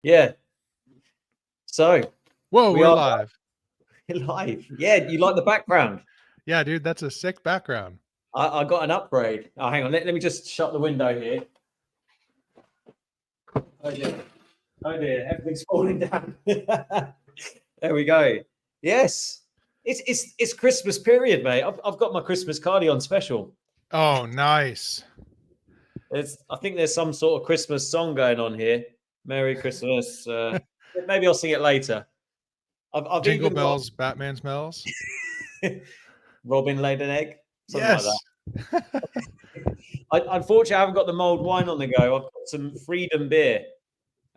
Yeah. So Whoa, we we're are live. live. Yeah, you like the background? Yeah, dude, that's a sick background. I got an upgrade. Oh, hang on. Let me just shut the window here. Oh dear. Oh dear. Everything's falling down. There we go. Yes. It's Christmas period, mate. I've got my Christmas cardi on special. Oh, nice. I think there's some sort of Christmas song going on here. Merry Christmas. Maybe I'll sing it later. I've Jingle even got bells, Batman smells. Robin laid an egg, something like that. Yes. Unfortunately, I haven't got the mulled wine on the go. I've got some Freedom beer.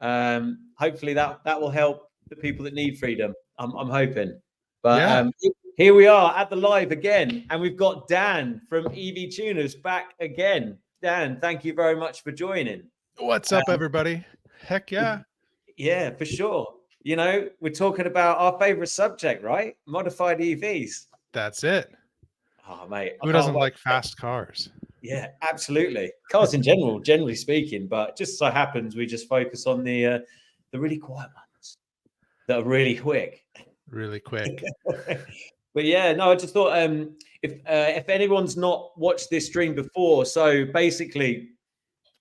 Hopefully that will help the people that need freedom. I'm hoping. But here we are at the live again, and we've got Dan from EV Tuners back again. Dan, thank you very much for joining. What's up, everybody? Heck yeah. Yeah, for sure. You know, we're talking about our favorite subject, right? Modified EVs. That's it. Oh, mate. Who doesn't like fast cars? Yeah, absolutely. Cars in general, generally speaking, but just so happens we just focus on the really quiet ones that are really quick. Really quick. But yeah, no, I just thought if anyone's not watched this stream before, so basically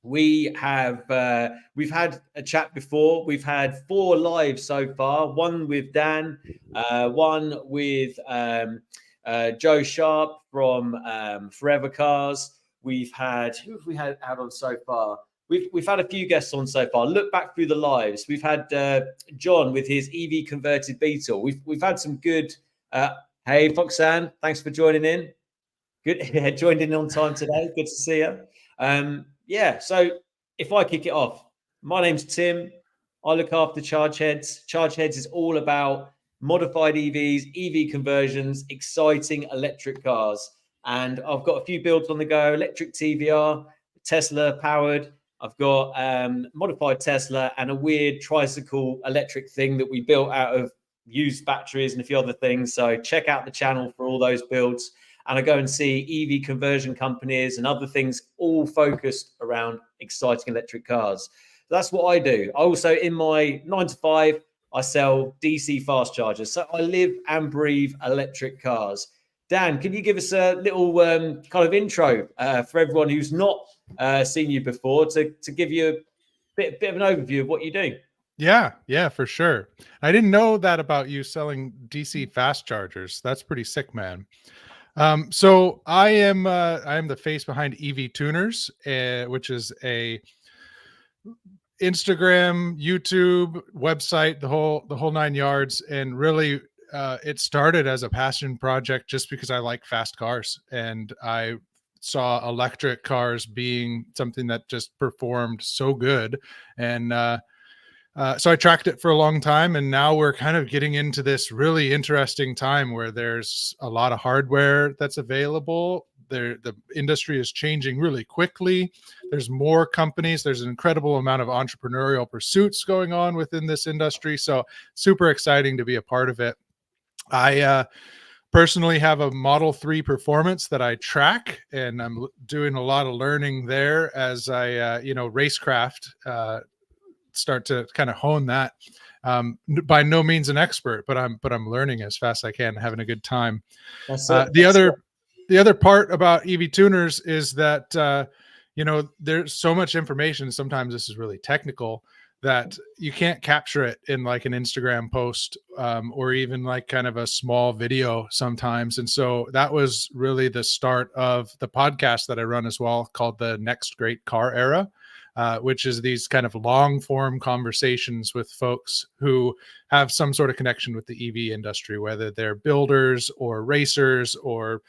we've had a chat before. We've had 4 lives so far. One with Dan, one with Joe Sharp from Forever Cars. We've had who have we had out on so far? We've had a few guests on so far. Look back through the lives. We've had John with his EV converted Beetle. We've had some good. Hey Foxanne, thanks for joining in. Good, joined in on time today. Good to see you. Yeah, so if I kick it off, my name's Tim. I look after Chargeheads. Chargeheads is all about modified EVs, EV conversions, exciting electric cars. And I've got a few builds on the go, electric TVR, Tesla powered. I've got modified Tesla and a weird tricycle electric thing that we built out of used batteries and a few other things. So check out the channel for all those builds. And I go and see EV conversion companies and other things all focused around exciting electric cars. That's what I do. I also, in my 9 to 5, I sell DC fast chargers. So I live and breathe electric cars. Dan, can you give us a little kind of intro for everyone who's not seen you before to give you a bit of an overview of what you do? Yeah, for sure. I didn't know that about you selling DC fast chargers. That's pretty sick, man. So I am the face behind EV Tuners, which is a Instagram, YouTube, website, the whole 9 yards. And really, it started as a passion project just because I like fast cars, and I saw electric cars being something that just performed so good. And so I tracked it for a long time, and now we're kind of getting into this really interesting time where there's a lot of hardware that's available. The industry is changing really quickly. There's more companies. There's an incredible amount of entrepreneurial pursuits going on within this industry. So super exciting to be a part of it. I personally have a Model 3 Performance that I track, and I'm doing a lot of learning there as I, racecraft, start to kind of hone that. By no means an expert, but I'm learning as fast as I can, having a good time. The other part about EV Tuners is that there's so much information. Sometimes this is really technical that you can't capture it in like an Instagram post or even like kind of a small video sometimes. And so that was really the start of the podcast that I run as well, called the Next Great Car Era. Which is these kind of long form conversations with folks who have some sort of connection with the EV industry, whether they're builders or racers or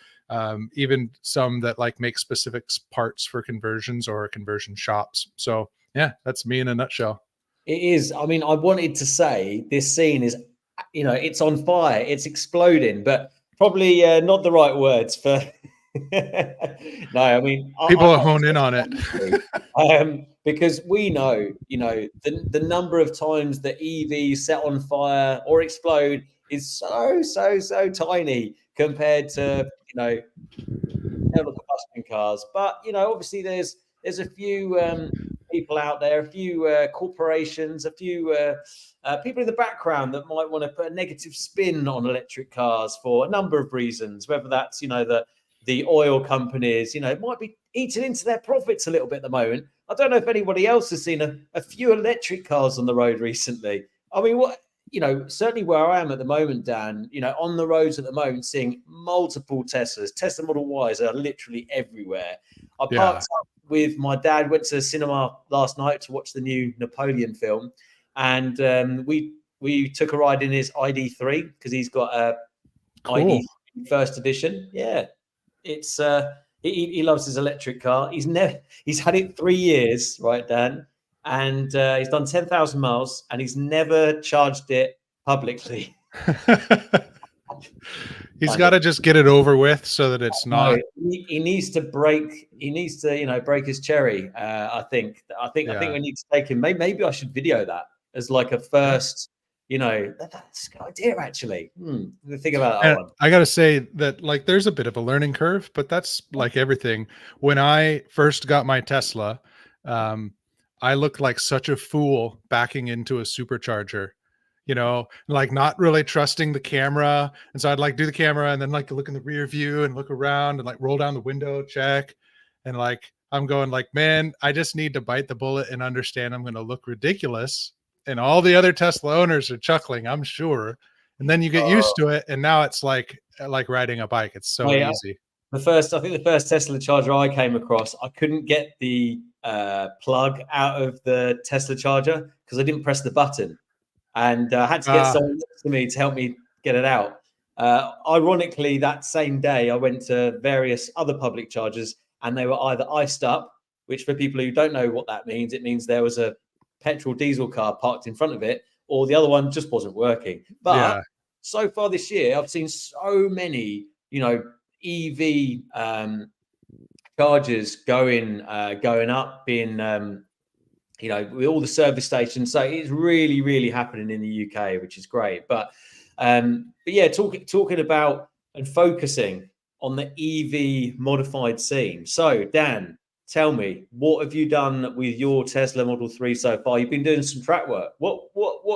even some that like make specific parts for conversions or conversion shops. So yeah, that's me in a nutshell. It is. I mean, I wanted to say this scene is, it's on fire, it's exploding, but probably not the right words for. No, I mean, people are hone in on it. Because we know, the number of times that EVs set on fire or explode is so tiny compared to internal combustion cars. But obviously there's a few people out there, a few corporations, a few people in the background that might want to put a negative spin on electric cars for a number of reasons, whether that's, the oil companies, it might be eating into their profits a little bit at the moment. I don't know if anybody else has seen a few electric cars on the road recently. I mean, certainly where I am at the moment, Dan, on the roads at the moment, seeing multiple Teslas. Tesla Model Ys are literally everywhere. I parked up with my dad, went to the cinema last night to watch the new Napoleon film. And we took a ride in his ID3 because he's got a ID first edition. Yeah. It's he loves his electric car. He's had it 3 years, right, Dan? And he's done 10,000 miles and he's never charged it publicly. He's got to just get it over with so that it's not. He needs to break. He needs to, break his cherry. I think we need to take him. Maybe I should video that as like a first. That's a good idea, actually. Think about that one. I got to say that, like, there's a bit of a learning curve, but that's like everything. When I first got my Tesla, I looked like such a fool backing into a supercharger, like not really trusting the camera. And so I'd like do the camera and then like look in the rear view and look around and like roll down the window, check. And like, I'm going like, man, I just need to bite the bullet and understand I'm going to look ridiculous. And all the other Tesla owners are chuckling, I'm sure. And then you get used to it. And now it's like riding a bike. It's so easy. I think the first Tesla charger I came across, I couldn't get the plug out of the Tesla charger because I didn't press the button. And I had to get someone next to me to help me get it out. Ironically, that same day, I went to various other public chargers and they were either iced up, which for people who don't know what that means, it means there was a petrol diesel car parked in front of it, or the other one just wasn't working. But so far this year, I've seen so many, EV chargers going up, being with all the service stations. So it's really, really happening in the UK, which is great. But yeah, talking about and focusing on the EV modified scene. So Dan, tell me, what have you done with your Tesla Model 3 so far? You've been doing some track work. What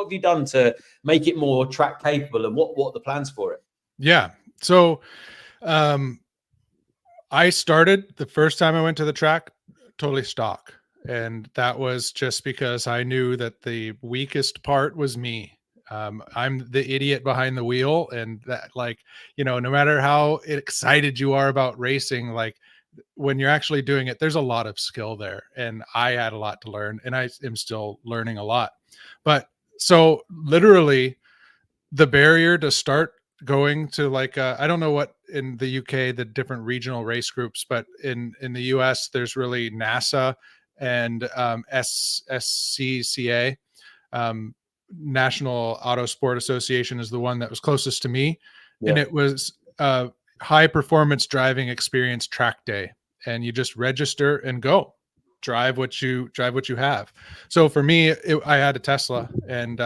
have you done to make it more track capable, and what are the plans for it? Yeah. So I started the first time I went to the track totally stock. And that was just because I knew that the weakest part was me. I'm the idiot behind the wheel. And that, like, no matter how excited you are about racing, like, when you're actually doing it, there's a lot of skill there. And I had a lot to learn, and I am still learning a lot. But so literally the barrier to start going to, like, I don't know what in the UK, the different regional race groups, but in the US, there's really NASA and SCCA, National Auto Sport Association, is the one that was closest to me. Yeah. And it was high performance driving experience track day, and you just register and go drive what you have. So for me, I had a Tesla, and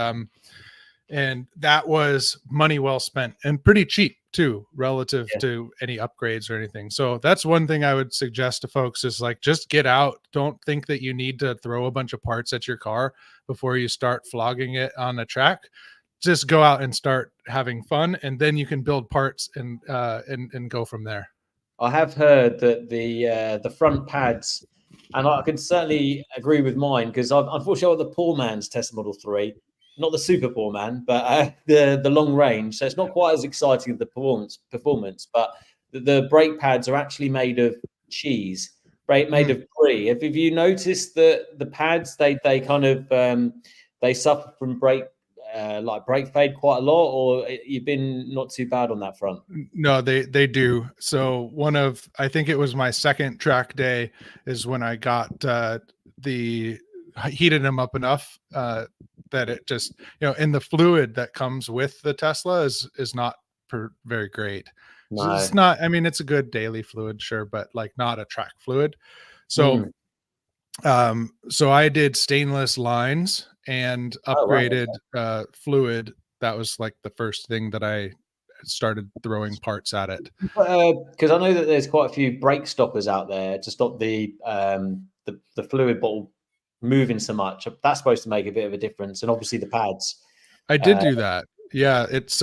that was money well spent, and pretty cheap too, relative to any upgrades or anything. So that's one thing I would suggest to folks is, like, just get out. Don't think that you need to throw a bunch of parts at your car before you start flogging it on a track. Just go out and start having fun, and then you can build parts and go from there. I have heard that the front pads, and I can certainly agree with mine, because I've unfortunately got the poor man's Tesla Model 3, not the super poor man, but the long range. So it's not quite as exciting as the performance, but the brake pads are actually made of cheese, made of brie. Have you noticed that the pads, they kind of they suffer from brake fade quite a lot, or you've been not too bad on that front? No, they do. So I think it was my second track day is when I got heated them up enough that it just, and the fluid that comes with the Tesla is not very great. No. So it's not, I mean, it's a good daily fluid, sure, but like not a track fluid. So so I did stainless lines and upgraded fluid. That was like the first thing that I started throwing parts at it. Because I know that there's quite a few brake stoppers out there to stop the fluid bottle moving so much. That's supposed to make a bit of a difference, and obviously the pads. I did do that. Yeah, it's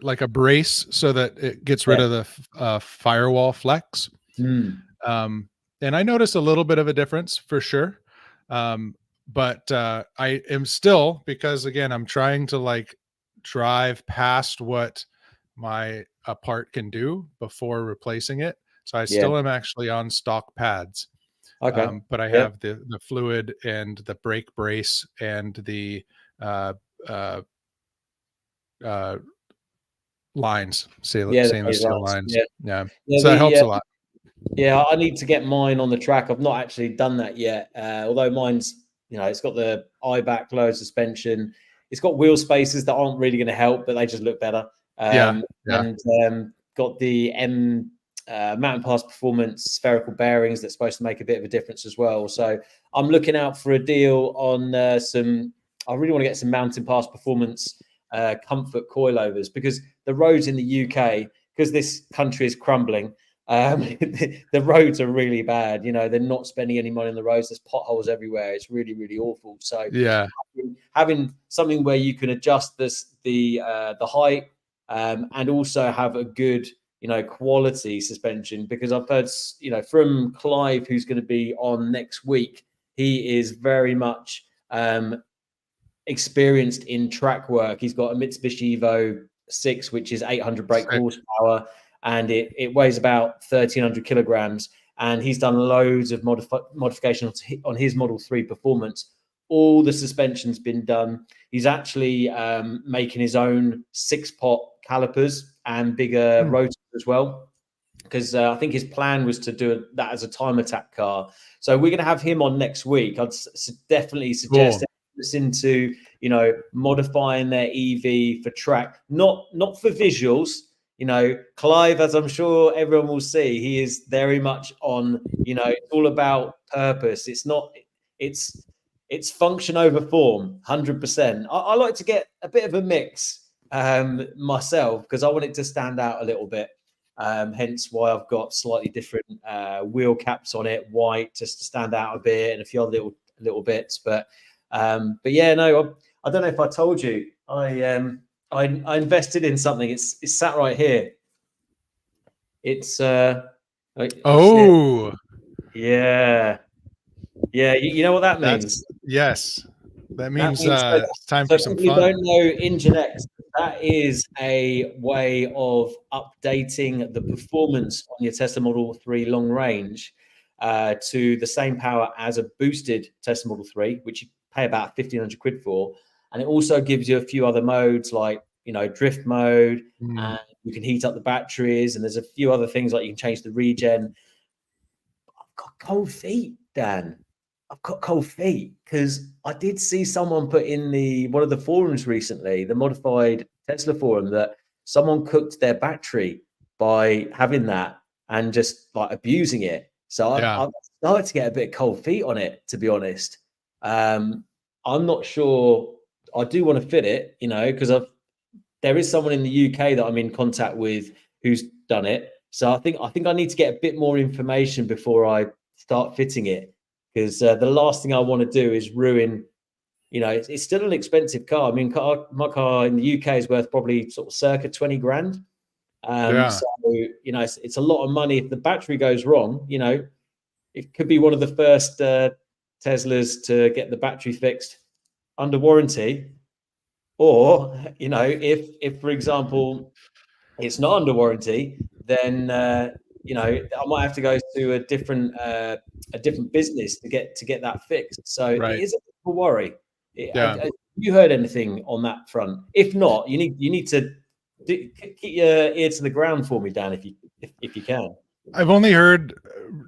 like a brace so that it gets rid of the firewall flex. And I noticed a little bit of a difference for sure. But I am still, because again, I'm trying to like drive past what my part can do before replacing it. So I still am actually on stock pads. Okay. But I have the fluid and the brake brace and the lines, stainless steel lines. Yeah. So that helps a lot. Yeah, I need to get mine on the track. I've not actually done that yet. Although mine's, it's got the I-back low suspension. It's got wheel spacers that aren't really going to help, but they just look better. And got the Mountain Pass Performance spherical bearings that's supposed to make a bit of a difference as well. So I'm looking out for a deal on I really want to get some Mountain Pass Performance comfort coilovers, because the roads in the UK, because this country is crumbling, the roads are really bad. They're not spending any money on the roads. There's potholes everywhere. It's really, really awful. So having something where you can adjust the height and also have a good quality suspension, because I've heard from Clive, who's going to be on next week, he is very much experienced in track work. He's got a Mitsubishi Evo 6, which is 800 brake horsepower, and it weighs about 1,300 kilograms. And he's done loads of modifications on his Model 3 Performance. All the suspension's been done. He's actually making his own 6-pot calipers and bigger rotors as well, because I think his plan was to do that as a time attack car. So we're going to have him on next week. I'd definitely suggest into modifying their EV for track, not for visuals. Clive, as I'm sure everyone will see, he is very much on, it's all about purpose. It's function over form, 100%. I like to get a bit of a mix myself, because I want it to stand out a little bit. Hence why I've got slightly different wheel caps on it, white, just to stand out a bit, and a few other little bits. But yeah, no, I don't know if I told you, I invested in something. It's sat right here. It's yeah. You know what that means? Yes, that means it's time for some fun. If you don't know Nginx, that is a way of updating the performance on your Tesla Model 3 long range to the same power as a boosted Tesla Model 3, which you pay about 1,500 quid for. And it also gives you a few other modes, like drift mode, and you can heat up the batteries, and there's a few other things, like you can change the regen. I've got cold feet, Dan. I've got cold feet, because I did see someone put in one of the forums recently, the modified Tesla forum, that someone cooked their battery by having that and just like abusing it. So I've started to get a bit of cold feet on it, to be honest. I'm not sure. I do want to fit it, because there is someone in the UK that I'm in contact with who's done it. So I think I need to get a bit more information before I start fitting it, because the last thing I want to do is ruin. It's still an expensive car. I mean, my car in the UK is worth probably sort of circa 20 grand. So it's a lot of money. If the battery goes wrong, it could be one of the first Teslas to get the battery fixed under warranty. Or if for example it's not under warranty, then I might have to go to a different business to get that fixed. So it is a worry. Have you heard anything on that front? If not, you need to keep your ear to the ground for me, Dan, if you can. I've only heard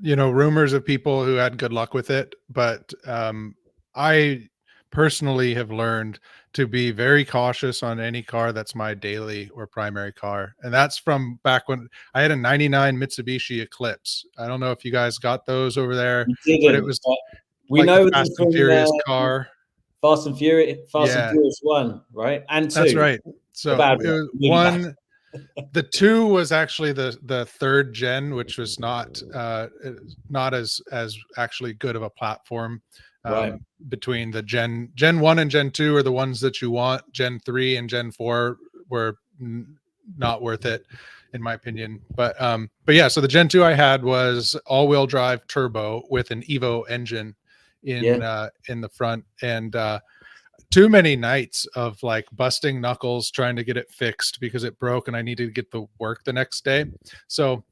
rumors of people who had good luck with it, but I personally have learned to be very cautious on any car that's my daily or primary car. And that's from back when I had a 99 Mitsubishi Eclipse. I don't know if you guys got those over there, but it was we know the Fast and Furious car. Fast and Furious 1, right? And 2. That's right. So it was one. The 2 was actually the third gen, which was not as actually good of a platform. Right. Between the Gen 1 and Gen 2 are the ones that you want. Gen 3 and Gen 4 were not worth it, in my opinion. But yeah, so the Gen 2 I had was all-wheel drive turbo with an Evo engine in the front, and too many nights of like busting knuckles trying to get it fixed because it broke and I needed to get to work the next day. So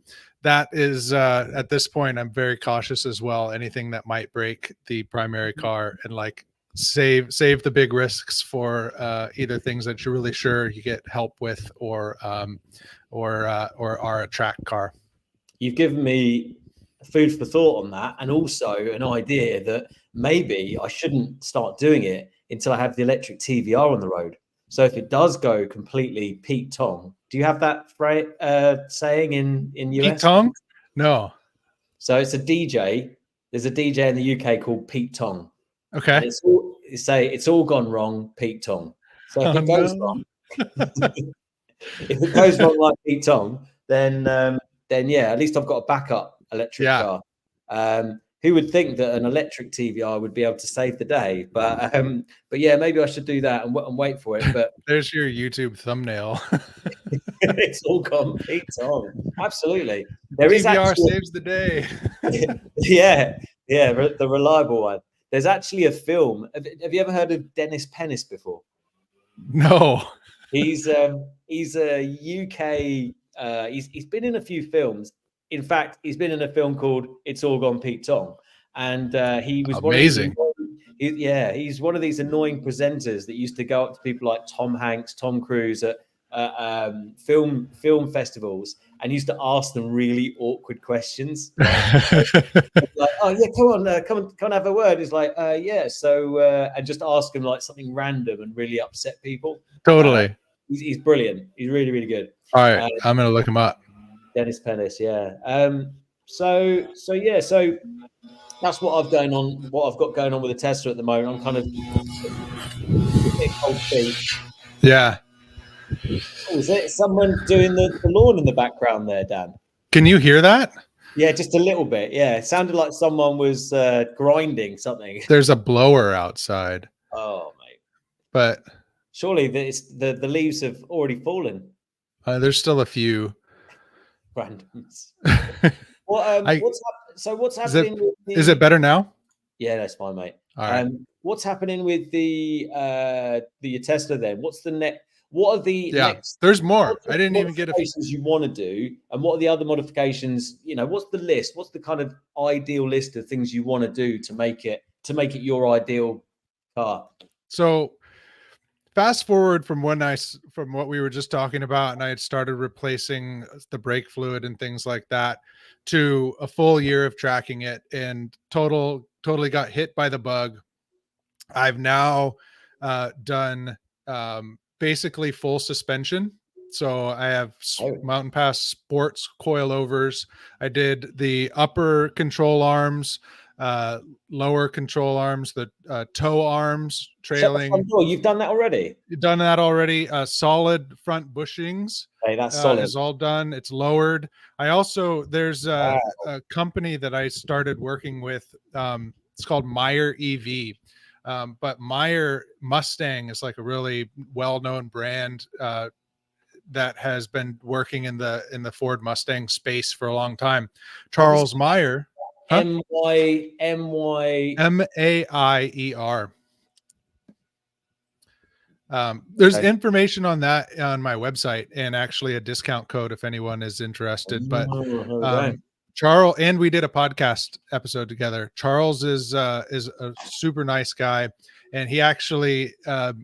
that is at this point I'm very cautious as well. Anything that might break the primary car, and like save the big risks for either things that you're really sure you get help with, or are a track car. You've given me food for thought on that, and also an idea that maybe I shouldn't start doing it until I have the electric TVR on the road. So if it does go completely Pete Tong, do you have that saying in US? Pete Tong? No. So it's a DJ. There's a DJ in the UK called Pete Tong. Okay. And it's all gone wrong, Pete Tong. So if it goes wrong, if it goes wrong like Pete Tong, then yeah, at least I've got a backup electric car. Who would think that an electric TVR would be able to save the day? But yeah, maybe I should do that and wait for it. But there's your YouTube thumbnail. It's all gone Pete Tong. Absolutely. There TVR is actually, saves the day. yeah, the reliable one. There's actually a film. Have you ever heard of Dennis Pennis before? No. He's a UK. He's been in a few films. In fact, he's been in a film called "It's All Gone Pete Tong," and he was amazing. He's one of these annoying presenters that used to go up to people like Tom Hanks, Tom Cruise at film festivals, and used to ask them really awkward questions. Like, oh yeah, come on, have a word. It's like, yeah. So and just ask him like something random and really upset people. Totally. He's brilliant. He's really, really good. All right, I'm gonna look him up. Dennis Pennis, yeah. So that's what I've got going on with the Tesla at the moment. I'm kind of cold feet. Yeah. Oh, is it someone doing the lawn in the background there, Dan? Can you hear that? Yeah, just a little bit. Yeah, it sounded like someone was grinding something. There's a blower outside. Oh, mate. But surely the leaves have already fallen. There's still a few. Randoms. What's happening? Is it better now? Yeah, that's fine, mate. All right. What's happening with the Tesla then? What's the next? What are the next? There's more. I didn't even get modifications you want to do, and what are the other modifications? You know, what's the list? What's the kind of ideal list of things you want to do to make it your ideal car? So fast forward from what we were just talking about, and I had started replacing the brake fluid and things like that, to a full year of tracking it, and totally got hit by the bug. I've now done basically full suspension. So I have Mountain Pass sports coilovers. I did the upper control arms, lower control arms, the toe arms, trailing. You've done that already? You've done that already. Solid front bushings. Hey, that's solid. Is all done. It's lowered. I also, there's a company that I started working with. It's called Meyer EV. But Meyer Mustang is like a really well-known brand that has been working in the Ford Mustang space for a long time. Charles Meyer. M-A-I-E-R. There's information on that on my website, and actually a discount code if anyone is interested. But Charles, and we did a podcast episode together. Charles is a super nice guy, and he actually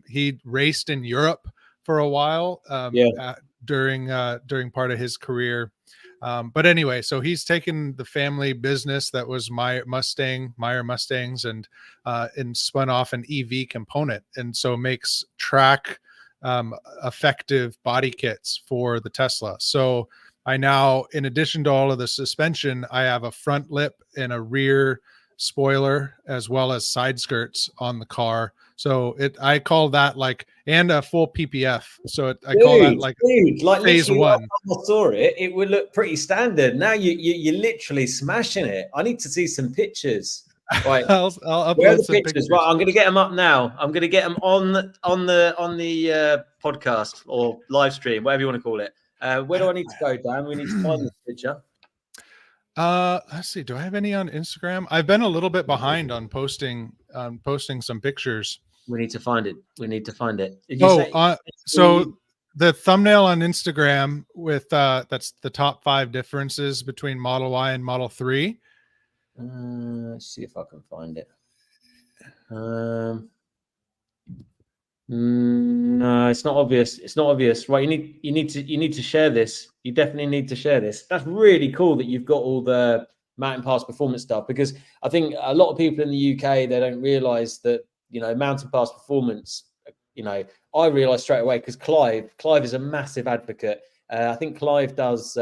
he raced in Europe for a while during part of his career. But anyway, so he's taken the family business that was Meyer Mustangs and spun off an EV component, and so makes track effective body kits for the Tesla. So I now, in addition to all of the suspension, I have a front lip and a rear spoiler, as well as side skirts on the car. So I call that and a full PPF. So I call that like phase one. I saw it. It would look pretty standard. Now you're literally smashing it. I need to see some pictures. Right. I'll Where are upload the some pictures? pictures. Right, I'm going to get them up now. I'm going to get them on the podcast or live stream, whatever you want to call it. Where do I need to go, Dan? We need to find this picture. Let's see. Do I have any on Instagram? I've been a little bit behind on posting some pictures. We need to find it. We need to find it. So the thumbnail on Instagram with that's the top 5 differences between Model Y and Model 3. Let's see if I can find it. No, it's not obvious. It's not obvious. Right, you need to share this. You definitely need to share this. That's really cool that you've got all the mountain pass performance stuff, because I think a lot of people in the UK, they don't realize that, mountain pass performance, I realized straight away because Clive is a massive advocate. I think Clive does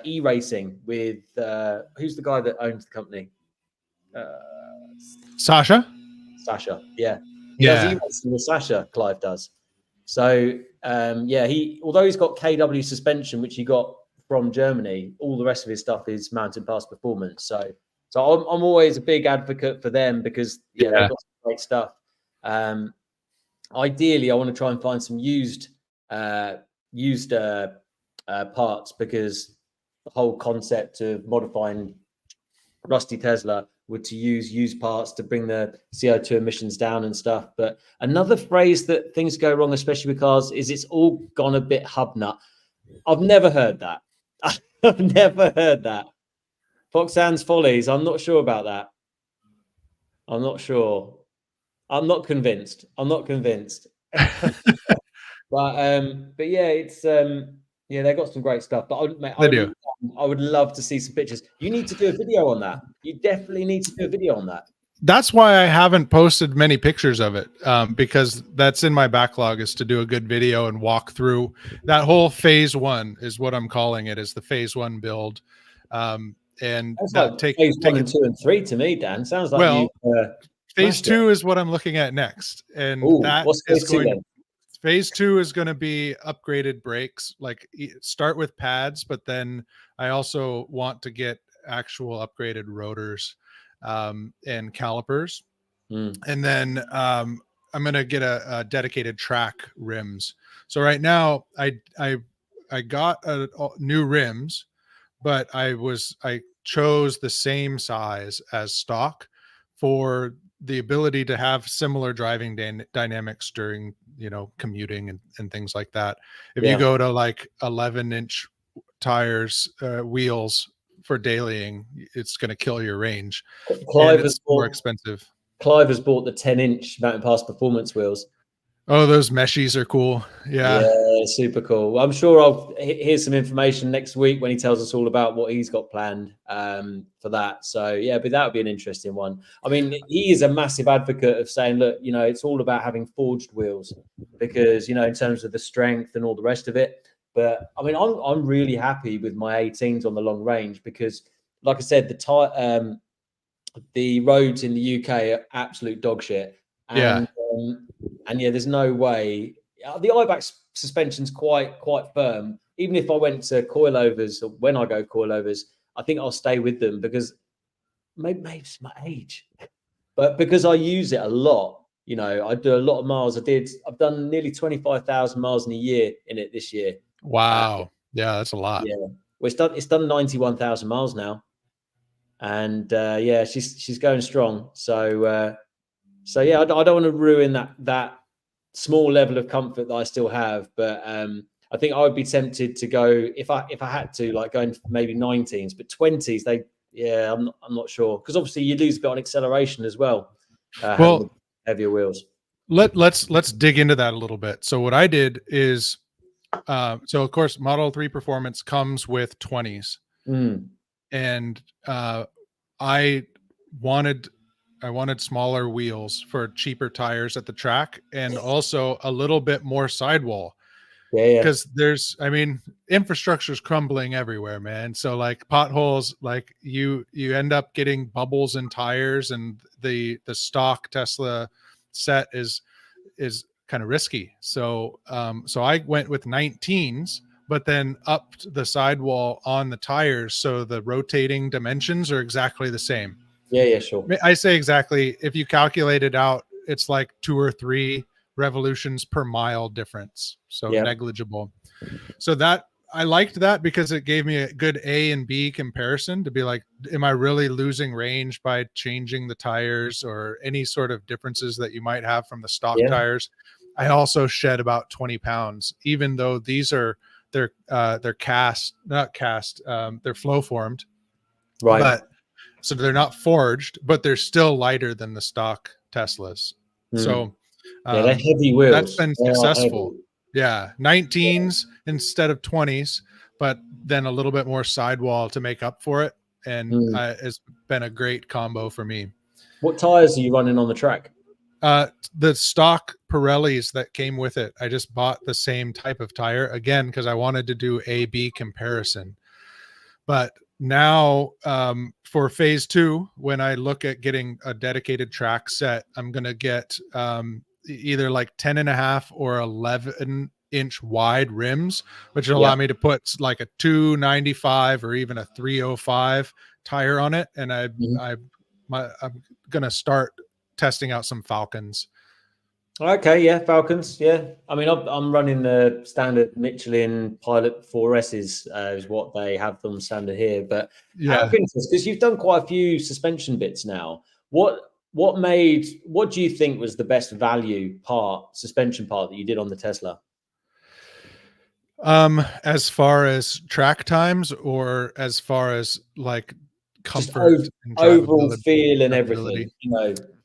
e-racing with who's the guy that owns the company? Sasha, yeah. He does e-racing with Sasha, Clive does. So although he's got KW suspension, which he got from Germany, all the rest of his stuff is mountain pass performance. So I'm always a big advocate for them, because they've got some great stuff. Ideally, I want to try and find some used parts, because the whole concept of modifying rusty Tesla would to use used parts to bring the CO2 emissions down and stuff. But another phrase that things go wrong, especially with cars, is it's all gone a bit hub nut. I've never heard that. I've never heard that. Foxanne's Follies. I'm not sure about that. I'm not sure. I'm not convinced. But yeah, it's they've got some great stuff. But I would love to see some pictures. You need to do a video on that. You definitely need to do a video on that. That's why I haven't posted many pictures of it, because that's in my backlog, is to do a good video and walk through that whole phase 1 is what I'm calling it, is the phase 1 build. And like phase 1 and 2 and 3 to me, Dan. Sounds like phase 2 is what I'm looking at next. And what's phase 2 then? Phase 2 is going to be upgraded brakes, like start with pads, but then I also want to get actual upgraded rotors and calipers. And then I'm going to get a dedicated track rims. So right now I got new rims, but I chose the same size as stock for the ability to have similar driving dynamics during, commuting and things like that. If you go to like 11-inch tires, wheels for dailying, it's going to kill your range. Clive is more expensive. Clive has bought the 10-inch mountain pass performance wheels. Oh, those meshies are cool. Yeah, super cool. I'm sure I'll hear some information next week when he tells us all about what he's got planned for that. So but that would be an interesting one. I mean, he is a massive advocate of saying, look, it's all about having forged wheels, because in terms of the strength and all the rest of it. But I mean, I'm really happy with my 18s on the long range, because, like I said, the roads in the UK are absolute dog shit. And there's no way. The IBAC suspension's quite firm. Even if I went to coilovers, or when I go coilovers, I think I'll stay with them, because maybe it's my age, but because I use it a lot. I do a lot of miles. I've done nearly 25,000 miles in a year in it this year. Wow. Yeah, that's a lot. Yeah, well, it's done 91,000 miles now, and she's going strong. So I don't want to ruin that small level of comfort that I still have, but I think I would be tempted to go, if I had to, like, going maybe 19s, but 20s. I'm not sure, because obviously you lose a bit on acceleration as well. Well, heavier wheels. Let's dig into that a little bit. So what I did is, so of course Model 3 Performance comes with 20s, and I wanted smaller wheels for cheaper tires at the track, and also a little bit more sidewall. Because infrastructure's crumbling everywhere, man. So like potholes, like you end up getting bubbles in tires, and the stock Tesla set is kind of risky. So I went with 19s, but then upped the sidewall on the tires, so the rotating dimensions are exactly the same. Yeah, sure. I say exactly. If you calculate it out, it's like 2 or 3 revolutions per mile difference. So negligible. So that I liked that because it gave me a good A and B comparison to be like, am I really losing range by changing the tires or any sort of differences that you might have from the stock tires? I also shed about 20 pounds, even though these are they're cast, not cast, they're flow formed, right? But so they're not forged, but they're still lighter than the stock Teslas. So they're heavy wheels. That's been successful. Yeah, 19s instead of 20s, but then a little bit more sidewall to make up for it, and it's been a great combo for me. What tires are you running on the track? The stock Pirellis that came with it. I just bought the same type of tire again because I wanted to do A/B comparison. But now for phase 2, when I look at getting a dedicated track set, I'm going to get either like 10.5 or 11-inch wide rims, which will allow me to put like a 295 or even a 305 tire on it. And I'm going to start testing out some Falcons. Okay, Falcons. Yeah, I mean, I'm running the standard Michelin Pilot 4S's is what they have them standard here. But because you've done quite a few suspension bits now, what do you think was the best value suspension part that you did on the Tesla? As far as track times, or as far as like comfort, overall feel and everything,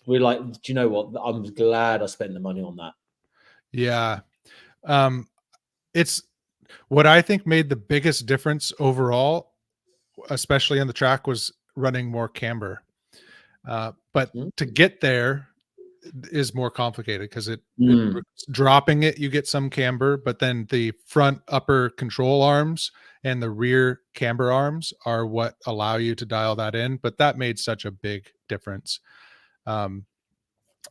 we're like, do you know what? I'm glad I spent the money on that. Yeah. It's what I think made the biggest difference overall, especially on the track, was running more camber. But to get there is more complicated because dropping it, you get some camber, but then the front upper control arms and the rear camber arms are what allow you to dial that in. But that made such a big difference.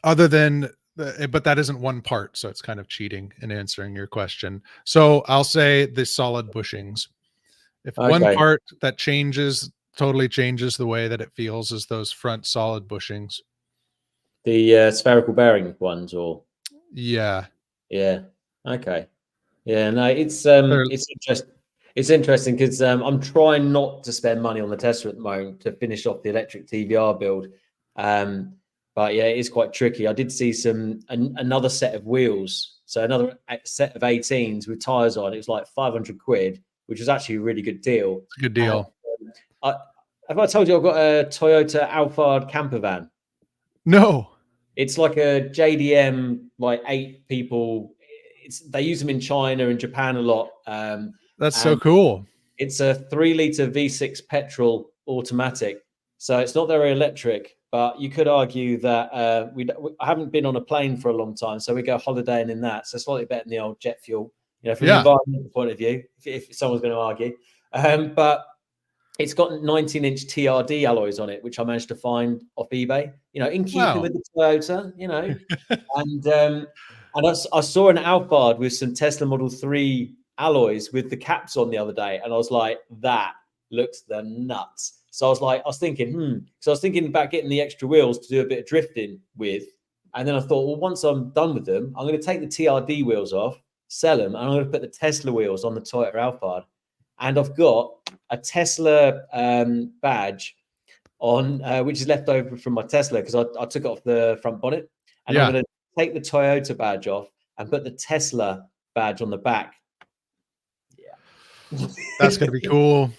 Other than but that isn't one part, so it's kind of cheating in answering your question. So I'll say the solid bushings. If one part that totally changes the way that it feels is those front solid bushings. The spherical bearing ones, or okay, no, it's interesting. It's interesting because I'm trying not to spend money on the Tesla at the moment to finish off the electric TVR build. But yeah, it is quite tricky. I did see another set of wheels, so another set of 18s with tires on. It was like 500 quid, which was actually a really good deal. It's a good deal. Have I told you I've got a Toyota Alphard camper van? No. It's like a JDM, like 8 people. They use them in China and Japan a lot. That's so cool. It's a 3-liter V6 petrol automatic. So it's not very electric, but you could argue that I haven't been on a plane for a long time, so we go holidaying in that. So slightly better than the old jet fuel, from an environmental point of view, if someone's going to argue. But it's got 19-inch TRD alloys on it, which I managed to find off eBay, in keeping with the Toyota, and I saw an Alphard with some Tesla Model 3 alloys with the caps on the other day, and I was like, that looks the nuts. So I was thinking, so I was thinking about getting the extra wheels to do a bit of drifting with. And then I thought, well, once I'm done with them, I'm going to take the TRD wheels off, sell them, and I'm going to put the Tesla wheels on the Toyota Alphard. And I've got a Tesla badge on, which is left over from my Tesla because I took it off the front bonnet. And I'm going to take the Toyota badge off and put the Tesla badge on the back. Yeah. That's going to be cool.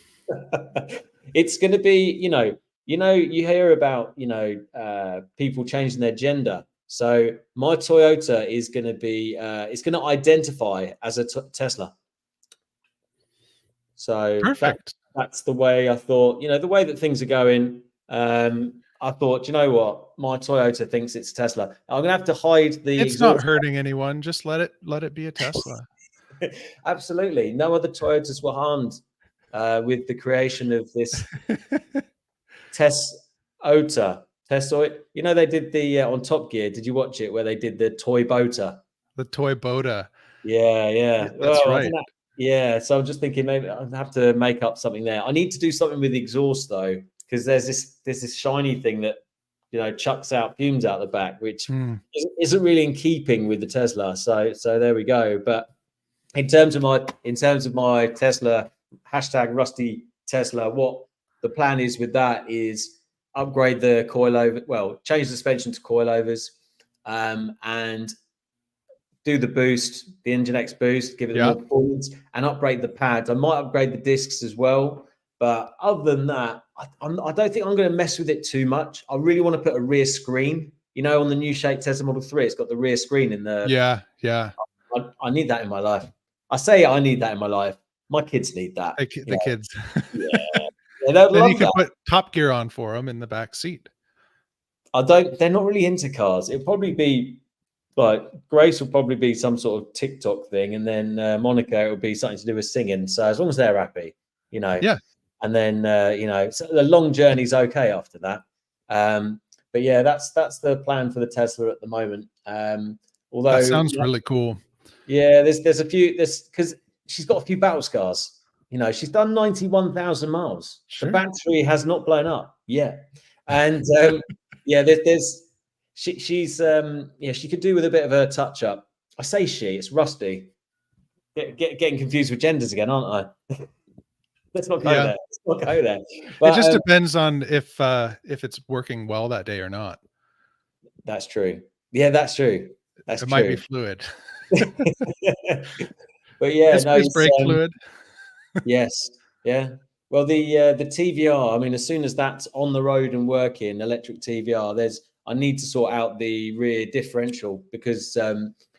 It's going to be, you hear about, people changing their gender. So my Toyota is going to be, it's going to identify as a Tesla. So that's the way I thought, the way that things are going. I thought, you know what, my Toyota thinks it's Tesla. I'm going to have to hide the. It's not hurting anyone. Just let it be a Tesla. Absolutely. No other Toyotas were harmed with the creation of this Tesla. They did the on Top Gear. Did you watch it where they did the toy boater? The toy boater. Yeah. That's right. Yeah. So I'm just thinking maybe I'll have to make up something there. I need to do something with the exhaust though. because there's this shiny thing that chucks out fumes out the back, which isn't really in keeping with the Tesla. So there we go. But in terms of my Tesla, hashtag rusty Tesla, what the plan is with that is upgrade the coilover, change the suspension to coilovers, and do the boost, the Engine X boost, give it more performance, and upgrade the pads. I might upgrade the discs as well, but other than that, I don't think I'm going to mess with it too much. I really want to put a rear screen. On the new shape Tesla Model 3, it's got the rear screen in the. Yeah. I need that in my life. I say I need that in my life. My kids need that. The kids. Then you can put Top Gear on for them in the back seat. They're not really into cars. It'll probably be like Grace will probably be some sort of TikTok thing, and then Monica will be something to do with singing. So as long as they're happy, Yeah. And then so the long journey's okay after that. But yeah, that's the plan for the Tesla at the moment. Although that sounds really cool. Yeah, there's a few because she's got a few battle scars. She's done 91,000 miles. Sure. The battery has not blown up yet, and she's she could do with a bit of a touch up. I say it's Rusty. Getting confused with genders again, aren't I? Let's not go there. Let's not go there. But, it just depends on if it's working well that day or not. That's true. Yeah, that's true. It might be fluid. But yeah, it's brake fluid. Yes. Yeah. Well, the TVR, I mean, as soon as that's on the road and working, electric TVR, I need to sort out the rear differential because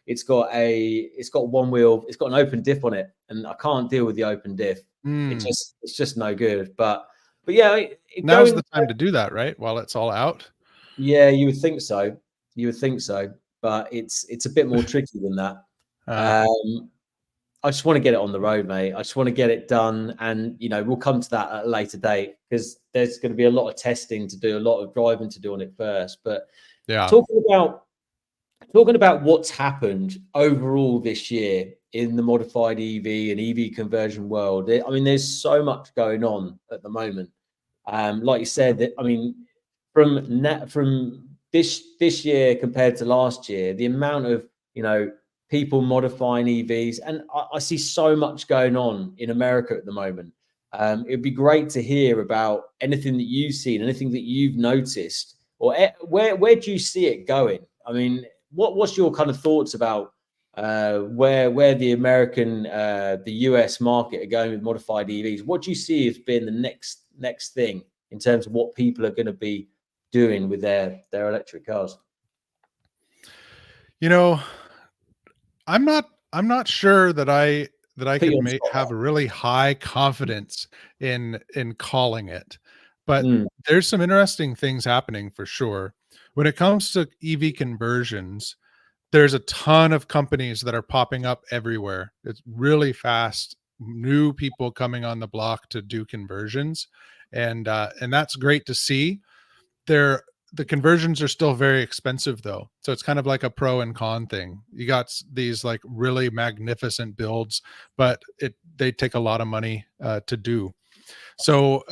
it's got one wheel, it's got an open diff on it, and I can't deal with the open diff. It's just no good. But yeah, now's the time to do that, right? While it's all out. Yeah, you would think so. But it's a bit more tricky than that. I just want to get it on the road, mate. I just want to get it done, and we'll come to that at a later date because there's going to be a lot of testing to do, a lot of driving to do on it first. But talking about what's happened overall this year in the modified EV and EV conversion world, I mean, there's so much going on at the moment. Like you said, I mean, from this year compared to last year, the amount of people modifying EVs, and I see so much going on in America at the moment. It'd be great to hear about anything that you've seen, anything that you've noticed, or where do you see it going? I mean, what's your kind of thoughts about where the American, the US market are going with modified EVs? What do you see as being the next thing in terms of what people are going to be doing with their electric cars? I'm not sure that I can have a really high confidence in calling it, but there's some interesting things happening for sure. When it comes to EV conversions, there's a ton of companies that are popping up everywhere. It's really fast, new people coming on the block to do conversions, and that's great to see. The conversions are still very expensive though. So it's kind of like a pro and con thing. You got these like really magnificent builds, but they take a lot of money to do. So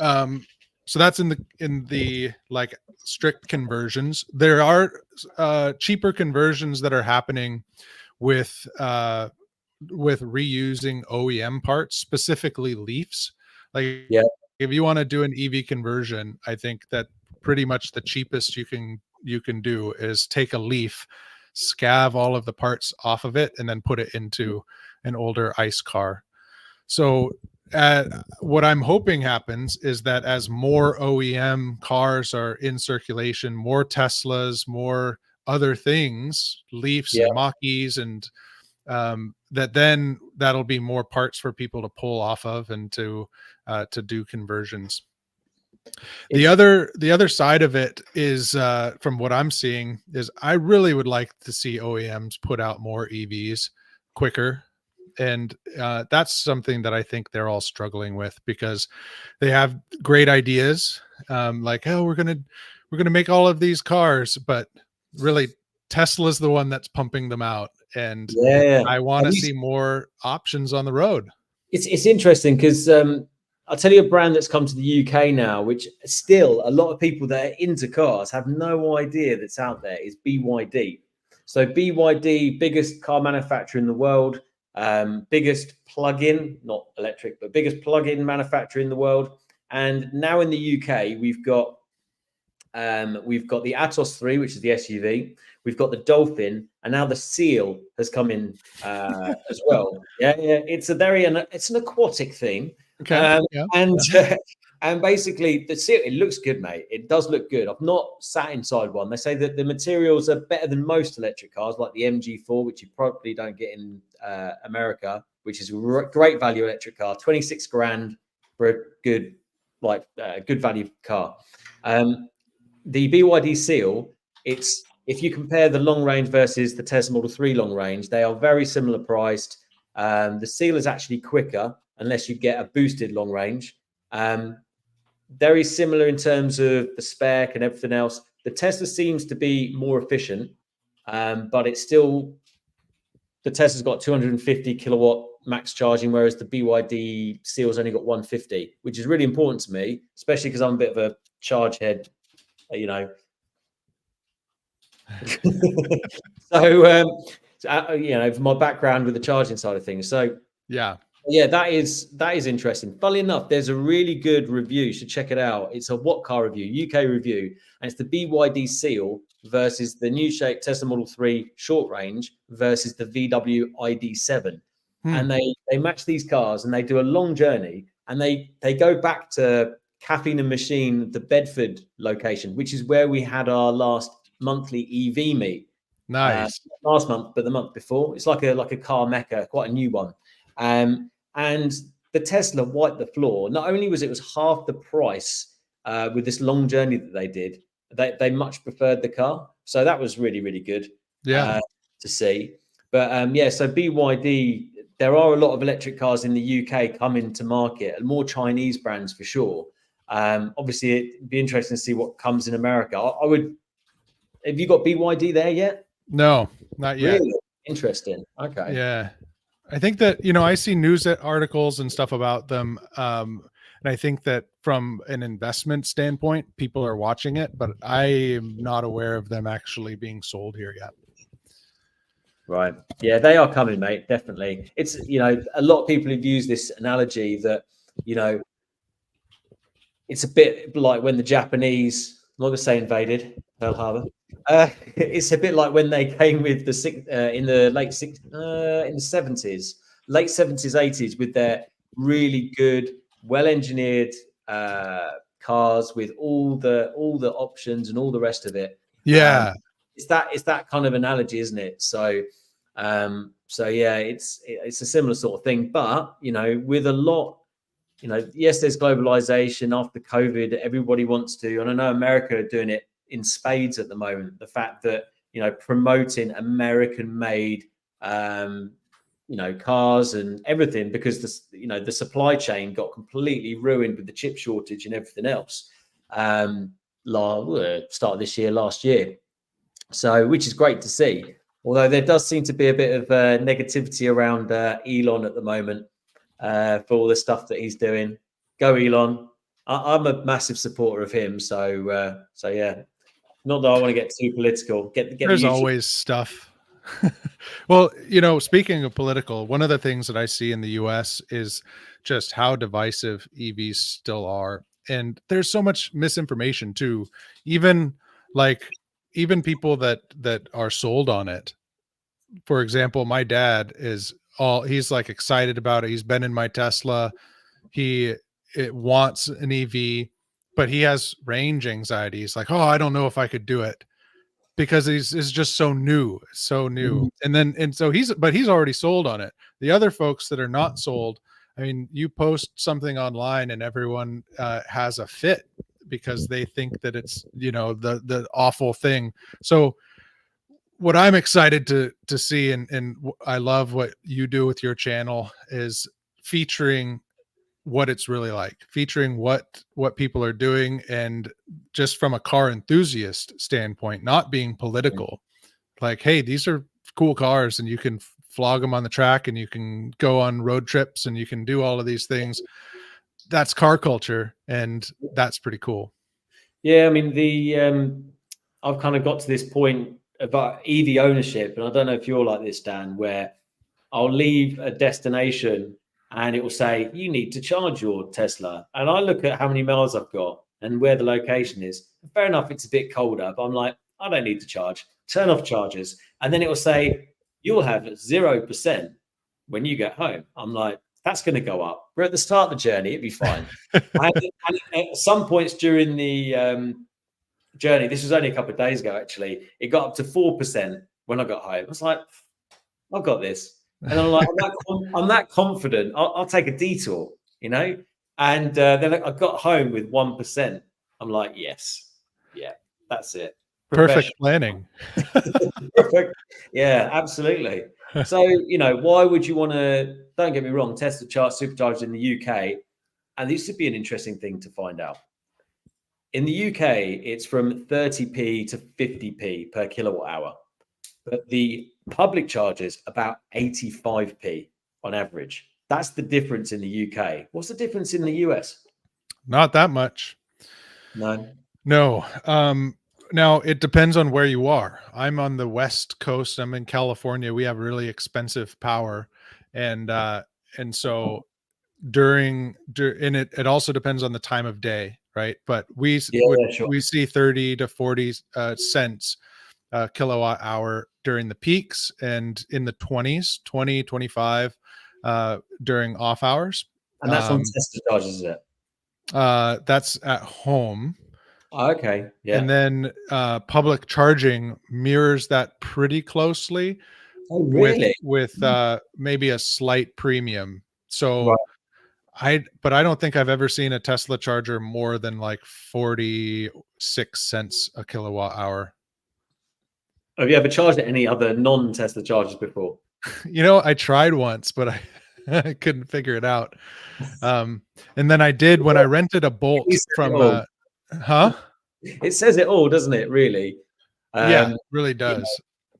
that's in the like strict conversions. There are cheaper conversions that are happening with reusing OEM parts, specifically leafs. Like if you want to do an EV conversion, I think that pretty much the cheapest you can do is take a leaf, scav all of the parts off of it, and then put it into an older ICE car. So what I'm hoping happens is that as more OEM cars are in circulation, more Teslas, more other things, Leafs and Mach-E's, and that'll be more parts for people to pull off of and to do conversions. The other side of it is, from what I'm seeing, is I really would like to see OEMs put out more EVs quicker. And that's something that I think they're all struggling with because they have great ideas, like, oh, we're gonna make all of these cars, but really Tesla's the one that's pumping them out. And I want to see more options on the road. It's interesting because I'll tell you a brand that's come to the UK now, which still a lot of people that are into cars have no idea that's out there, is BYD. So BYD, biggest car manufacturer in the world, biggest plug-in, not electric, but biggest plug-in manufacturer in the world. And now in the UK, we've got the Atos 3, which is the SUV. We've got the Dolphin, and now the Seal has come in as well. Yeah, it's an aquatic theme. Okay. And basically the Seal, it looks good, mate. It does look good. I've not sat inside one. They say that the materials are better than most electric cars, like the MG4, which you probably don't get in America, which is a great value electric car. 26 grand for a good value car. The BYD Seal, if you compare the long range versus the Tesla Model 3 long range, they are very similar priced. The Seal is actually quicker unless you get a boosted long range. Very similar in terms of the spec and everything else. The Tesla seems to be more efficient, but it's still, the Tesla's got 250 kilowatt max charging, whereas the BYD Seal's only got 150, which is really important to me, especially because I'm a bit of a charge head, you know. So for my background with the charging side of things. So yeah, that is interesting. Funnily enough, there's a really good review. You should check it out. It's a What Car review, UK review, and it's the BYD Seal versus the new shape Tesla Model 3 short range versus the VW ID7. And they match these cars, and they do a long journey, and they go back to Caffeine and Machine, the Bedford location, which is where we had our last monthly EV meet. Nice. Last month, but the month before. It's like a car mecca, quite a new one. And the Tesla wiped the floor. Not only was it half the price with this long journey that they did, they much preferred the car. So that was really, really good to see. But so BYD, there are a lot of electric cars in the UK coming to market, and more Chinese brands for sure. Obviously, it'd be interesting to see what comes in America. Have you got BYD there yet? No, not yet. Really? Interesting. Okay. Yeah. I think that, I see news articles and stuff about them. And I think that from an investment standpoint, people are watching it, but I am not aware of them actually being sold here yet. Right. Yeah, they are coming, mate. Definitely. It's, a lot of people have used this analogy that, it's a bit like when the Japanese, I'm not going to say invaded Pearl Harbor. It's a bit like when they came with in the late 70s, late 70s, 80s with their really good, well-engineered cars with all the options and all the rest of it. Yeah. It's that kind of analogy, isn't it? So yeah, it's a similar sort of thing, but with a lot, yes, there's globalization after COVID. Everybody wants to, and I know America are doing it in spades at the moment. The fact that promoting American-made cars and everything, because the supply chain got completely ruined with the chip shortage and everything else. Start of this year, last year. So, which is great to see. Although there does seem to be a bit of negativity around Elon at the moment for all the stuff that he's doing. Go Elon! I'm a massive supporter of him. So yeah. Not that I want to get too political. There's always stuff. Well, speaking of political, one of the things that I see in the US is just how divisive EVs still are. And there's so much misinformation too. Even people that are sold on it. For example, my dad he's like excited about it. He's been in my Tesla. It wants an EV, but he has range anxiety. He's like, oh, I don't know if I could do it because it's just so new. Mm-hmm. And so he's already sold on it. The other folks that are not sold, I mean, you post something online and everyone has a fit because they think that it's, the awful thing. So what I'm excited to see, and I love what you do with your channel, is featuring what it's really like, featuring what people are doing, and just from a car enthusiast standpoint, not being political. Like, hey, these are cool cars and you can flog them on the track and you can go on road trips and you can do all of these things. that's car culture, and that's pretty cool. Yeah, I mean I've kind of got to this point about EV ownership, and I don't know if you're like this, Dan, where I'll leave a destination and it will say you need to charge your Tesla, and I look at how many miles I've got and where the location is. Fair enough, it's a bit colder, but I'm like, I don't need to charge. Turn off chargers, and then it will say you'll have 0% when you get home. I'm like, that's going to go up. We're at the start of the journey; it'd be fine. and at some points during the journey, this was only a couple of days ago, actually, it got up to 4% when I got home. I was like, I've got this. And I'm like, I'm that confident. I'll take a detour, you know? And then I got home with 1%. I'm like, yes. Yeah, that's it. Perfect planning. Perfect. Yeah, absolutely. So, you know, why would you want to, don't get me wrong, Tesla supercharged in the UK. And this would be an interesting thing to find out. In the UK, it's from 30p to 50p per kilowatt hour. But the public charges about 85p on average. That's the difference in the UK. What's the difference in the US? Not that much. No. Now it depends on where you are. I'm on the West Coast. I'm in California. We have really expensive power, and so and it also depends on the time of day, right? But we see 30 to 40 cents kilowatt hour during the peaks, and in the 20s, 20, 25 during off hours. And that's on Tesla charges, is it? That's at home. Oh, okay. Yeah. And then public charging mirrors that pretty closely. Oh, really? With maybe a slight premium. So right. But I don't think I've ever seen a Tesla charger more than like 46 cents a kilowatt hour. Have you ever charged at any other non-Tesla chargers before? You know, I tried once, but I couldn't figure it out. And then I did when I rented a Bolt from It says it all, doesn't it? Really? Yeah, it really does. You know,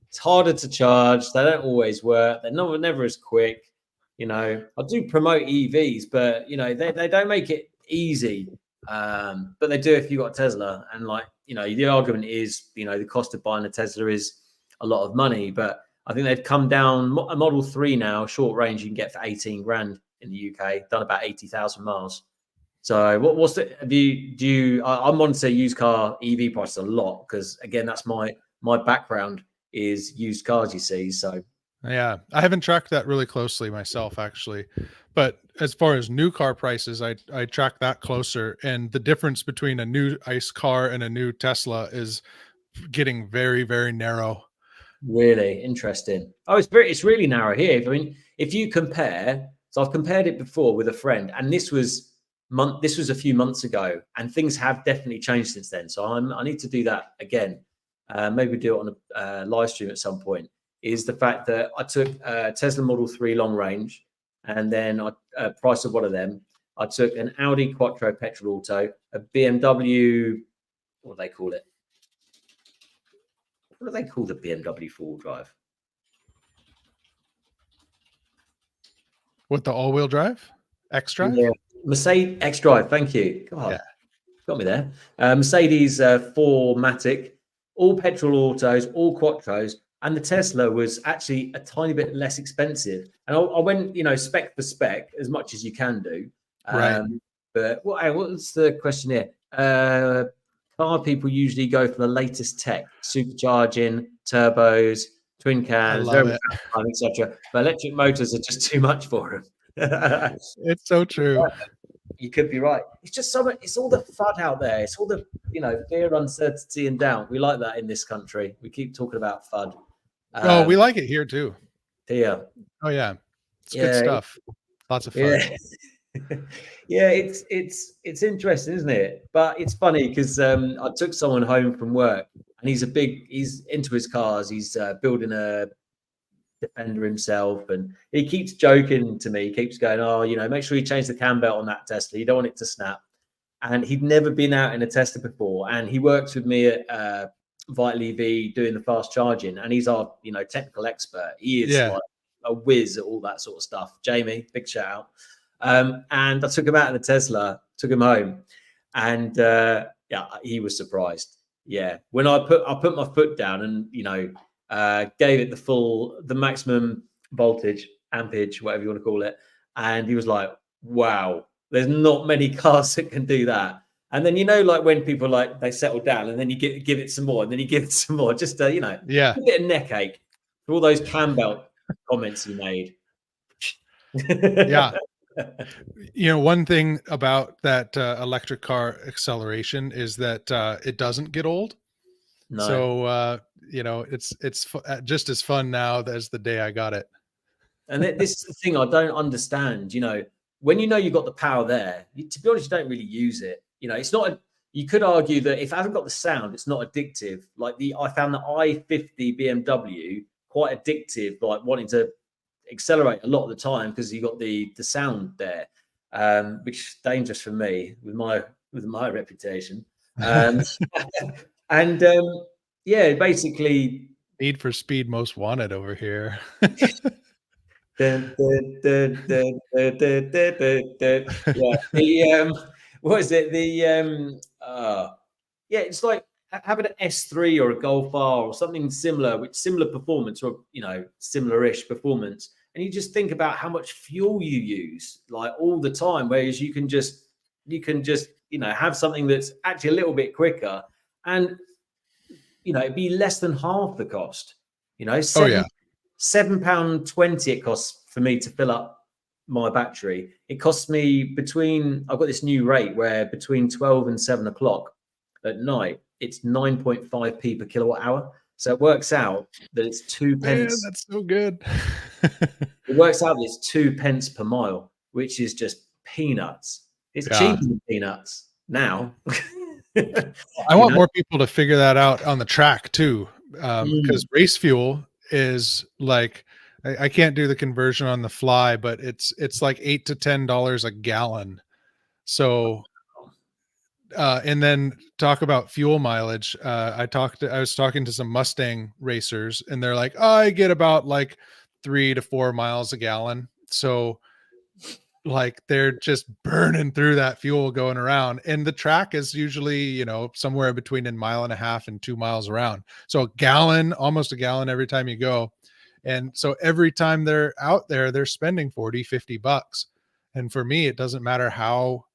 it's harder to charge. They don't always work. They're never as quick. You know, I do promote EVs, but you know, they don't make it easy. But they do if you got a Tesla. And like, you know, the argument is, you know, the cost of buying a Tesla is a lot of money. But I think they've come down. A Model 3 now, short range, you can get for 18 grand in the UK, done about 80,000 miles. So what's the, I monitor used car EV prices a lot because again, that's my background is used cars, you see. So yeah, I haven't tracked that really closely myself actually, but as far as new car prices, I track that closer, and the difference between a new ICE car and a new Tesla is getting very, very narrow. Really interesting. Oh, it's really narrow here. I mean, if you compare, so I've compared it before with a friend, and this was a few months ago, and things have definitely changed since then. So I need to do that again. Maybe do it on a live stream at some point. Is the fact that I took a Tesla Model 3 long range, and then price of one of them. I took an Audi Quattro petrol auto, a BMW, what do they call it? What do they call the BMW four-wheel drive? What, the all-wheel drive? X-Drive? Yeah. Mercedes X-Drive, thank you. God, yeah. Got me there. Mercedes 4MATIC, all petrol autos, all Quattros, and the Tesla was actually a tiny bit less expensive. And I went, you know, spec for spec as much as you can do. Right. But what's the question here? Car people usually go for the latest tech, supercharging, turbos, twin cams, etc. But electric motors are just too much for them. It's so true. You could be right. It's just it's all the FUD out there. It's all the, you know, fear, uncertainty, and doubt. We like that in this country. We keep talking about FUD. Oh, we like it here too. Here. Oh yeah, it's good stuff. Lots of fun. Yeah, it's interesting, isn't it? But it's funny because I took someone home from work, and he's into his cars. He's building a Defender himself, and he keeps joking to me. He keeps going, "Oh, you know, make sure you change the cam belt on that Tesla. You don't want it to snap." And he'd never been out in a Tesla before, and he works with me at Vital EV doing the fast charging, and he's our, you know, technical expert. He is like a whiz at all that sort of stuff. Jamie, big shout out. And I took him out of the Tesla, took him home, and yeah, he was surprised. Yeah, when I put my foot down and, you know, gave it the maximum voltage, ampage, whatever you want to call it, and he was like, wow, there's not many cars that can do that. And then, you know, like when people like they settle down and then you give it some more and then you give it some more, just you know, Yeah, a bit of neck ache for all those cam belt comments you made. yeah. You know, one thing about that electric car acceleration is that it doesn't get old. No. So you know, it's just as fun now as the day I got it. And this is the thing I don't understand. You know, when you know you've got the power there, to be honest, you don't really use it. You know, it's not. You could argue that if I haven't got the sound, it's not addictive. Like I found the i50 BMW quite addictive. Like wanting to accelerate a lot of the time because you got the sound there, which is dangerous for me with my reputation. And yeah, basically, Need for Speed Most Wanted over here. yeah, what is it? Yeah, it's like having an S3 or a Golf R or something similar, with similar performance, or, you know, similar-ish performance, and you just think about how much fuel you use like all the time, whereas you can just you know, have something that's actually a little bit quicker, and, you know, it'd be less than half the cost. You know, £7.20 it costs for me to fill up my battery. It costs me I've got this new rate where between 12 and 7 o'clock at night, it's 9.5p per kilowatt hour. So it works out that it's 2 pence. Man, that's so good. It works out that it's 2 pence per mile, which is just peanuts. It's cheaper than peanuts now. I want more people to figure that out on the track too, because race fuel is like, I can't do the conversion on the fly, but it's like $8 to $10 a gallon. So and then talk about fuel mileage. I was talking to some Mustang racers, and they're like, oh, I get about like 3 to 4 miles a gallon. So like they're just burning through that fuel going around, and the track is usually, you know, somewhere between 1.5 miles and 2 miles around. So a gallon, almost a gallon every time you go. And so every time they're out there, they're spending 40, 50 bucks. And for me, it doesn't matter how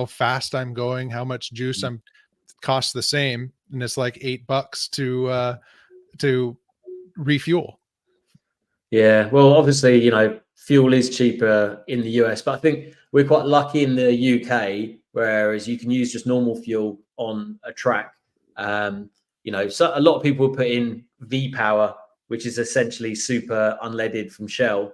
fast I'm going, how much juice I'm costs the same. And it's like $8 to refuel. Yeah. Well, obviously, you know, fuel is cheaper in the US, but I think we're quite lucky in the UK, whereas you can use just normal fuel on a track. You know, so a lot of people put in V-Power, which is essentially super unleaded from Shell,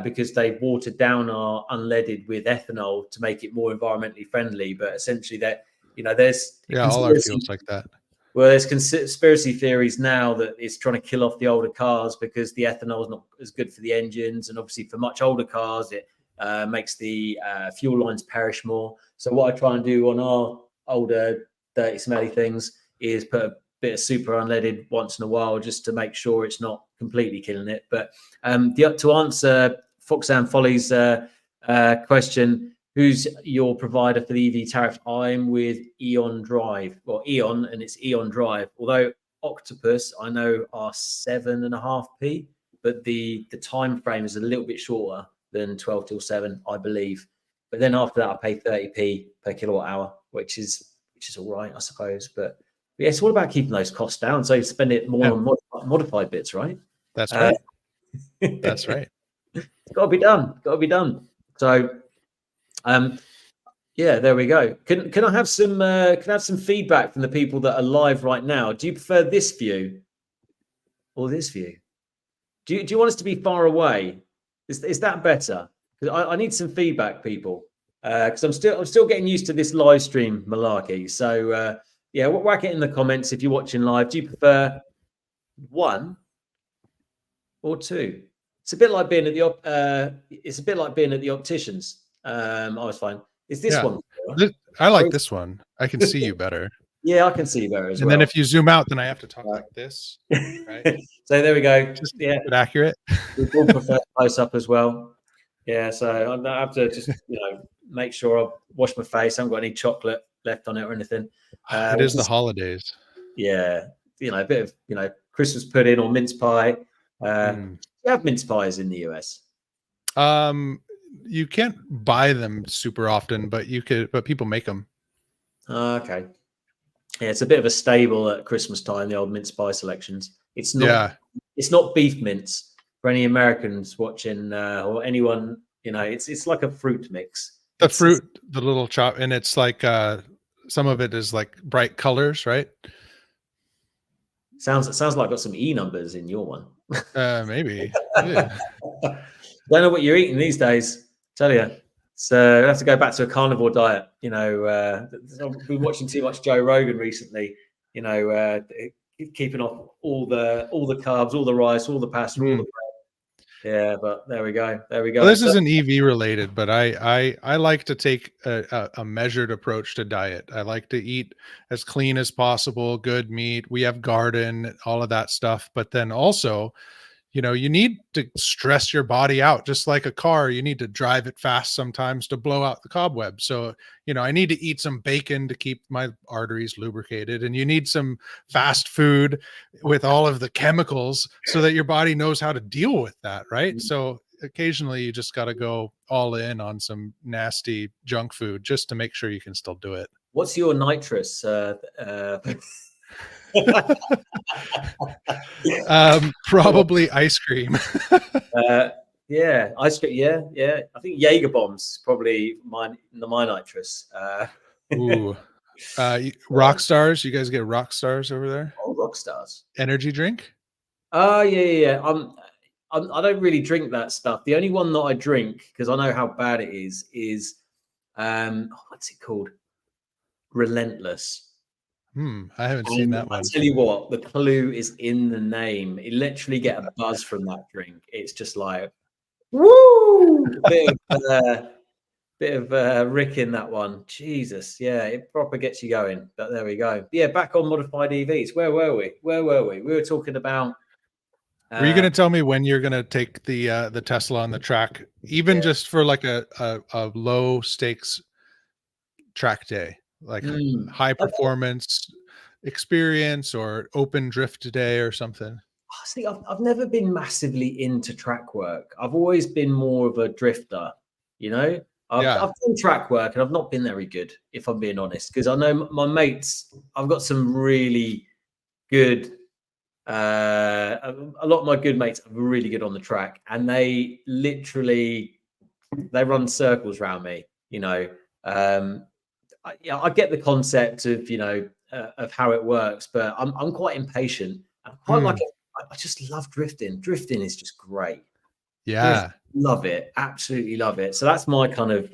because they've watered down our unleaded with ethanol to make it more environmentally friendly. But essentially, that, you know, there's all our fuels like that. Well, there's conspiracy theories now that it's trying to kill off the older cars because the ethanol is not as good for the engines, and obviously for much older cars, it makes the fuel lines perish more. So what I try and do on our older dirty, smelly things is put a bit of super unleaded once in a while, just to make sure it's not completely killing it. But to answer Foxanne Folly's question, who's your provider for the EV tariff? I'm with Eon Drive, or Eon, and it's Eon Drive. Although Octopus, I know, are 7.5p, but the time frame is a little bit shorter than 12 till 7, I believe. But then after that, I pay 30p per kilowatt hour, which is all right, I suppose. But yeah, it's all about keeping those costs down, so you spend it more on modified bits, right? That's right. That's right. It's got to be done. Got to be done. So, yeah, there we go. Can I have some feedback from the people that are live right now? Do you prefer this view or this view? Do you want us to be far away? Is that better? Because I need some feedback, people, because I'm still getting used to this live stream malarkey. So yeah, whack it in the comments if you're watching live. Do you prefer 1 or 2? It's a bit like being at the opticians. I was fine. Is this one? I like this one. I can see you better. Yeah, I can see you better as well. And then if you zoom out, then I have to talk like this. Right? So there we go. Just yeah, accurate. we all prefer close up as well. Yeah, so I have to just make sure I wash my face. I haven't got any chocolate left on it or anything. It is the holidays. Yeah, a bit of Christmas pudding or mince pie. You have mince pies in the US? You can't buy them super often, but people make them. Okay. Yeah, it's a bit of a staple at Christmas time, the old mince pie selections. It's not beef mince for any Americans watching or anyone, it's like a fruit mix. The little chop, and it's like some of it is like bright colors, right? Sounds like got some E numbers in your one. Maybe. Yeah. Don't know what you're eating these days, tell you. So I have to go back to a carnivore diet. I've been watching too much Joe Rogan recently. Keeping off all the carbs, all the rice, all the pasta, all the bread. Yeah, but there we go. Well, this isn't EV related, but I like to take a measured approach to diet. I like to eat as clean as possible, good meat. We have garden, all of that stuff. But then also, you need to stress your body out. Just like a car, you need to drive it fast sometimes to blow out the cobweb. So, I need to eat some bacon to keep my arteries lubricated, and you need some fast food with all of the chemicals so that your body knows how to deal with that, right? So occasionally you just got to go all in on some nasty junk food just to make sure you can still do it. What's your nitrous? Probably ice cream. Yeah, ice cream. Yeah. I think Jaeger bombs probably my nitrous. Ooh, rock stars. You guys get rock stars over there? Oh, rock stars. Energy drink? Yeah. I don't really drink that stuff. The only one that I drink, because I know how bad it is what's it called? Relentless. I haven't seen that one. I tell you what, the clue is in the name. You literally get a buzz from that drink. It's just like, woo! Bit of Rick in that one. Jesus, yeah, it proper gets you going. But there we go. Yeah, back on modified EVs. Where were we? We were talking about. Were you going to tell me when you're going to take the Tesla on the track, even just for like a low stakes track day? Like high performance experience or open drift day or something? See, I've never been massively into track work. I've always been more of a drifter, I've done track work and I've not been very good, if I'm being honest, because I know my mates, I've got some really good, a lot of my good mates are really good on the track, and they run circles around me, I get the concept of how it works, but I'm quite impatient. I quite like it. I just love drifting. Drifting is just great. Yeah, love it. Absolutely love it. So that's my kind of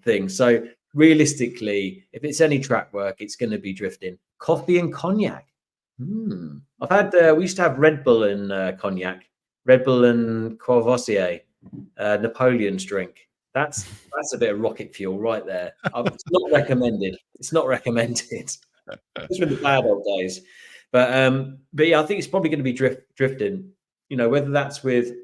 thing. So realistically, if it's any track work, it's going to be drifting. Coffee and cognac. I've had. We used to have Red Bull and cognac. Red Bull and Courvoisier, Napoleon's drink. That's a bit of rocket fuel right there. It's not recommended. It's not recommended. It's been the bad old days. But yeah, I think it's probably going to be drifting. Whether that's with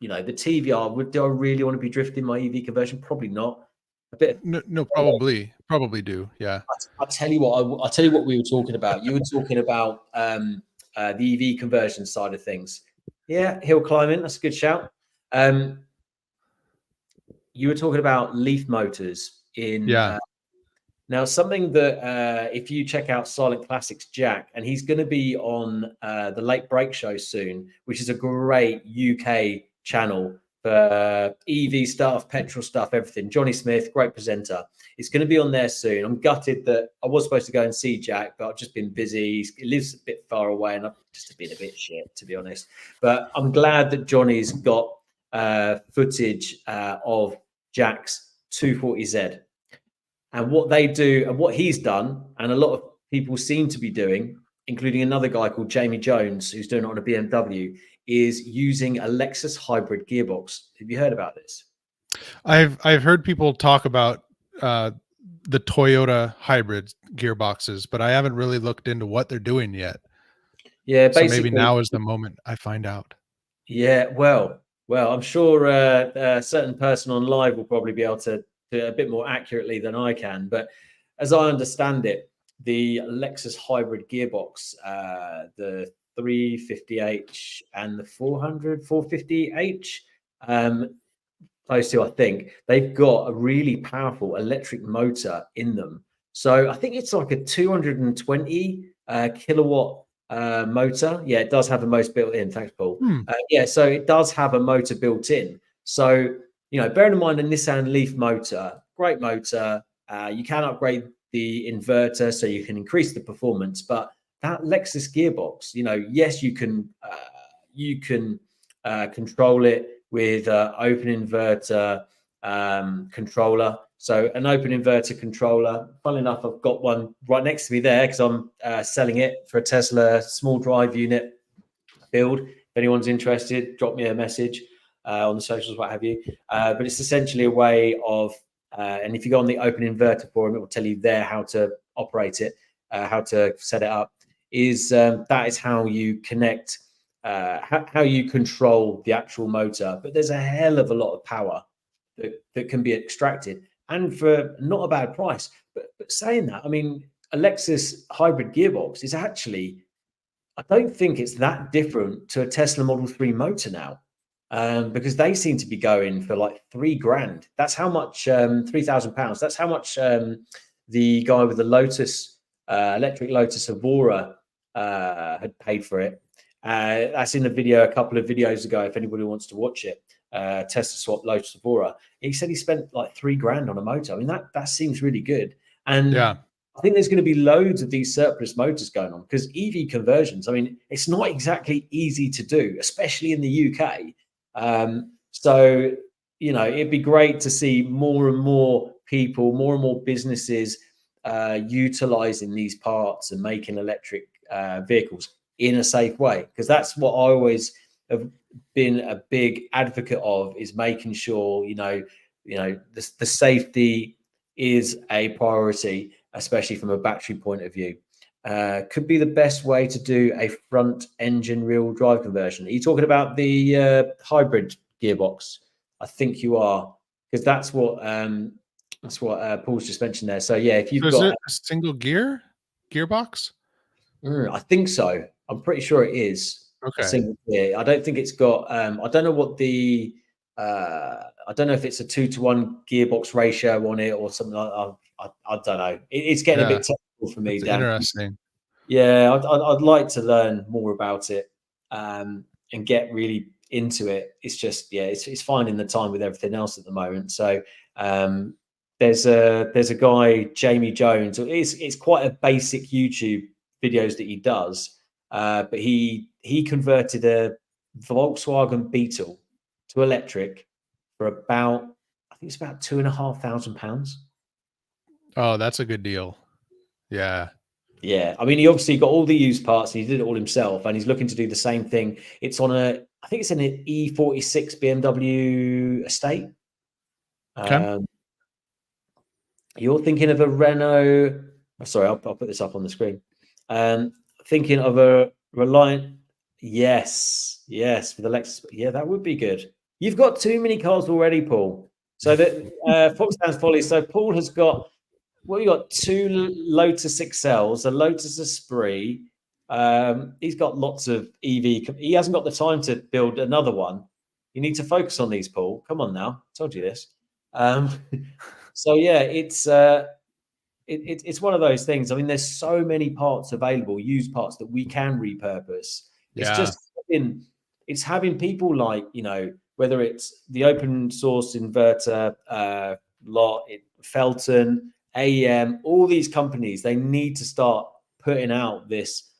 the TVR. Do I really want to be drifting my EV conversion? Probably not. A bit. No, probably do. Yeah. I'll tell you what. I'll tell you what we were talking about. You were talking about the EV conversion side of things. Yeah, hill climbing. That's a good shout. You were talking about leaf motors in now something that if you check out Silent Classics Jack, and he's going to be on the Late Break Show soon, which is a great UK channel for EV stuff, petrol stuff, everything. Johnny Smith, great presenter. It's going to be on there soon. I'm gutted that I was supposed to go and see Jack, but I've just been busy. He lives a bit far away, and I've just been a bit shit, to be honest. But I'm glad that Johnny's got footage of Jack's 240Z and what they do and what he's done, and a lot of people seem to be doing, including another guy called Jamie Jones who's doing it on a BMW, is using a Lexus hybrid gearbox. Have you heard about this? I've heard people talk about the Toyota hybrid gearboxes, but I haven't really looked into what they're doing yet. Yeah, so maybe now is the moment I find out. Yeah, well, Well, I'm sure a certain person on live will probably be able to do it a bit more accurately than I can. But as I understand it, the Lexus hybrid gearbox, the 350h and the 450h, those two, I think, they've got a really powerful electric motor in them. So I think it's like a 220 kilowatt motor. Yeah, it does have a motor built in. Thanks, Paul. Yeah, so it does have a motor built in. So, you know, bearing in mind a Nissan Leaf motor, great motor. You can upgrade the inverter so you can increase the performance, but that Lexus gearbox, you know, yes, you can control it with open inverter controller. So an open inverter controller, funnily enough, I've got one right next to me there because I'm selling it for a Tesla small drive unit build. If anyone's interested, drop me a message on the socials, what have you. But it's essentially a way of, and if you go on the open inverter forum, it will tell you there how to operate it, how to set it up. That is how you connect, how you control the actual motor. But there's a hell of a lot of power that can be extracted, and for not a bad price. But saying that, I mean, a Lexus hybrid gearbox is actually, I don't think it's that different to a Tesla Model 3 motor now, because they seem to be going for like $3,000. That's how much, £3,000. That's how much the guy with the Lotus, electric Lotus Evora, had paid for it. That's in a video a couple of videos ago, if anybody wants to watch it. Tesla swap Lotus Evora. He said he spent like $3,000 on a motor. I mean, that seems really good. And yeah, I think there's going to be loads of these surplus motors going on because EV conversions, I mean, it's not exactly easy to do, especially in the UK. So, you know, it'd be great to see more and more people, more and more businesses utilizing these parts and making electric vehicles in a safe way, because that's what I always have been a big advocate of, is making sure, you know, the safety is a priority, especially from a battery point of view. Could be the best way to do a front engine rear drive conversion. Are you talking about the hybrid gearbox? I think you are, because that's what Paul's just mentioned there. So yeah, if you've got a single gearbox, I think so. I'm pretty sure it is. Okay. A single gear. I don't think it's got. I don't know what the. I don't know if it's a 2-to-1 gearbox ratio on it or something like that. I don't know. It's getting a bit technical for me. Dan. Interesting. Yeah, I'd like to learn more about it and get really into it. It's just it's finding the time with everything else at the moment. So there's a guy, Jamie Jones. It's quite a basic YouTube videos that he does, but he converted a Volkswagen Beetle to electric for about, I think it's about £2,500. Oh, that's a good deal. Yeah. Yeah. I mean, he obviously got all the used parts and he did it all himself, and he's looking to do the same thing. It's on I think it's an E46 BMW estate. Okay. You're thinking of a Renault. Sorry, I'll put this up on the screen. Thinking of a Reliant. Yes, for the Lexus. Yeah, that would be good. You've got too many cars already, Paul. So that Fox Sounds Folly. So Paul has got, well, you got 2 Lotus Excels, a Lotus Esprit. He's got lots of EV. He hasn't got the time to build another one. You need to focus on these, Paul. Come on now. I told you this. So yeah, it's one of those things. I mean, there's so many parts available, used parts that we can repurpose. It's just having people like, you know, whether it's the open source inverter lot, Felton, AEM, all these companies, they need to start putting out this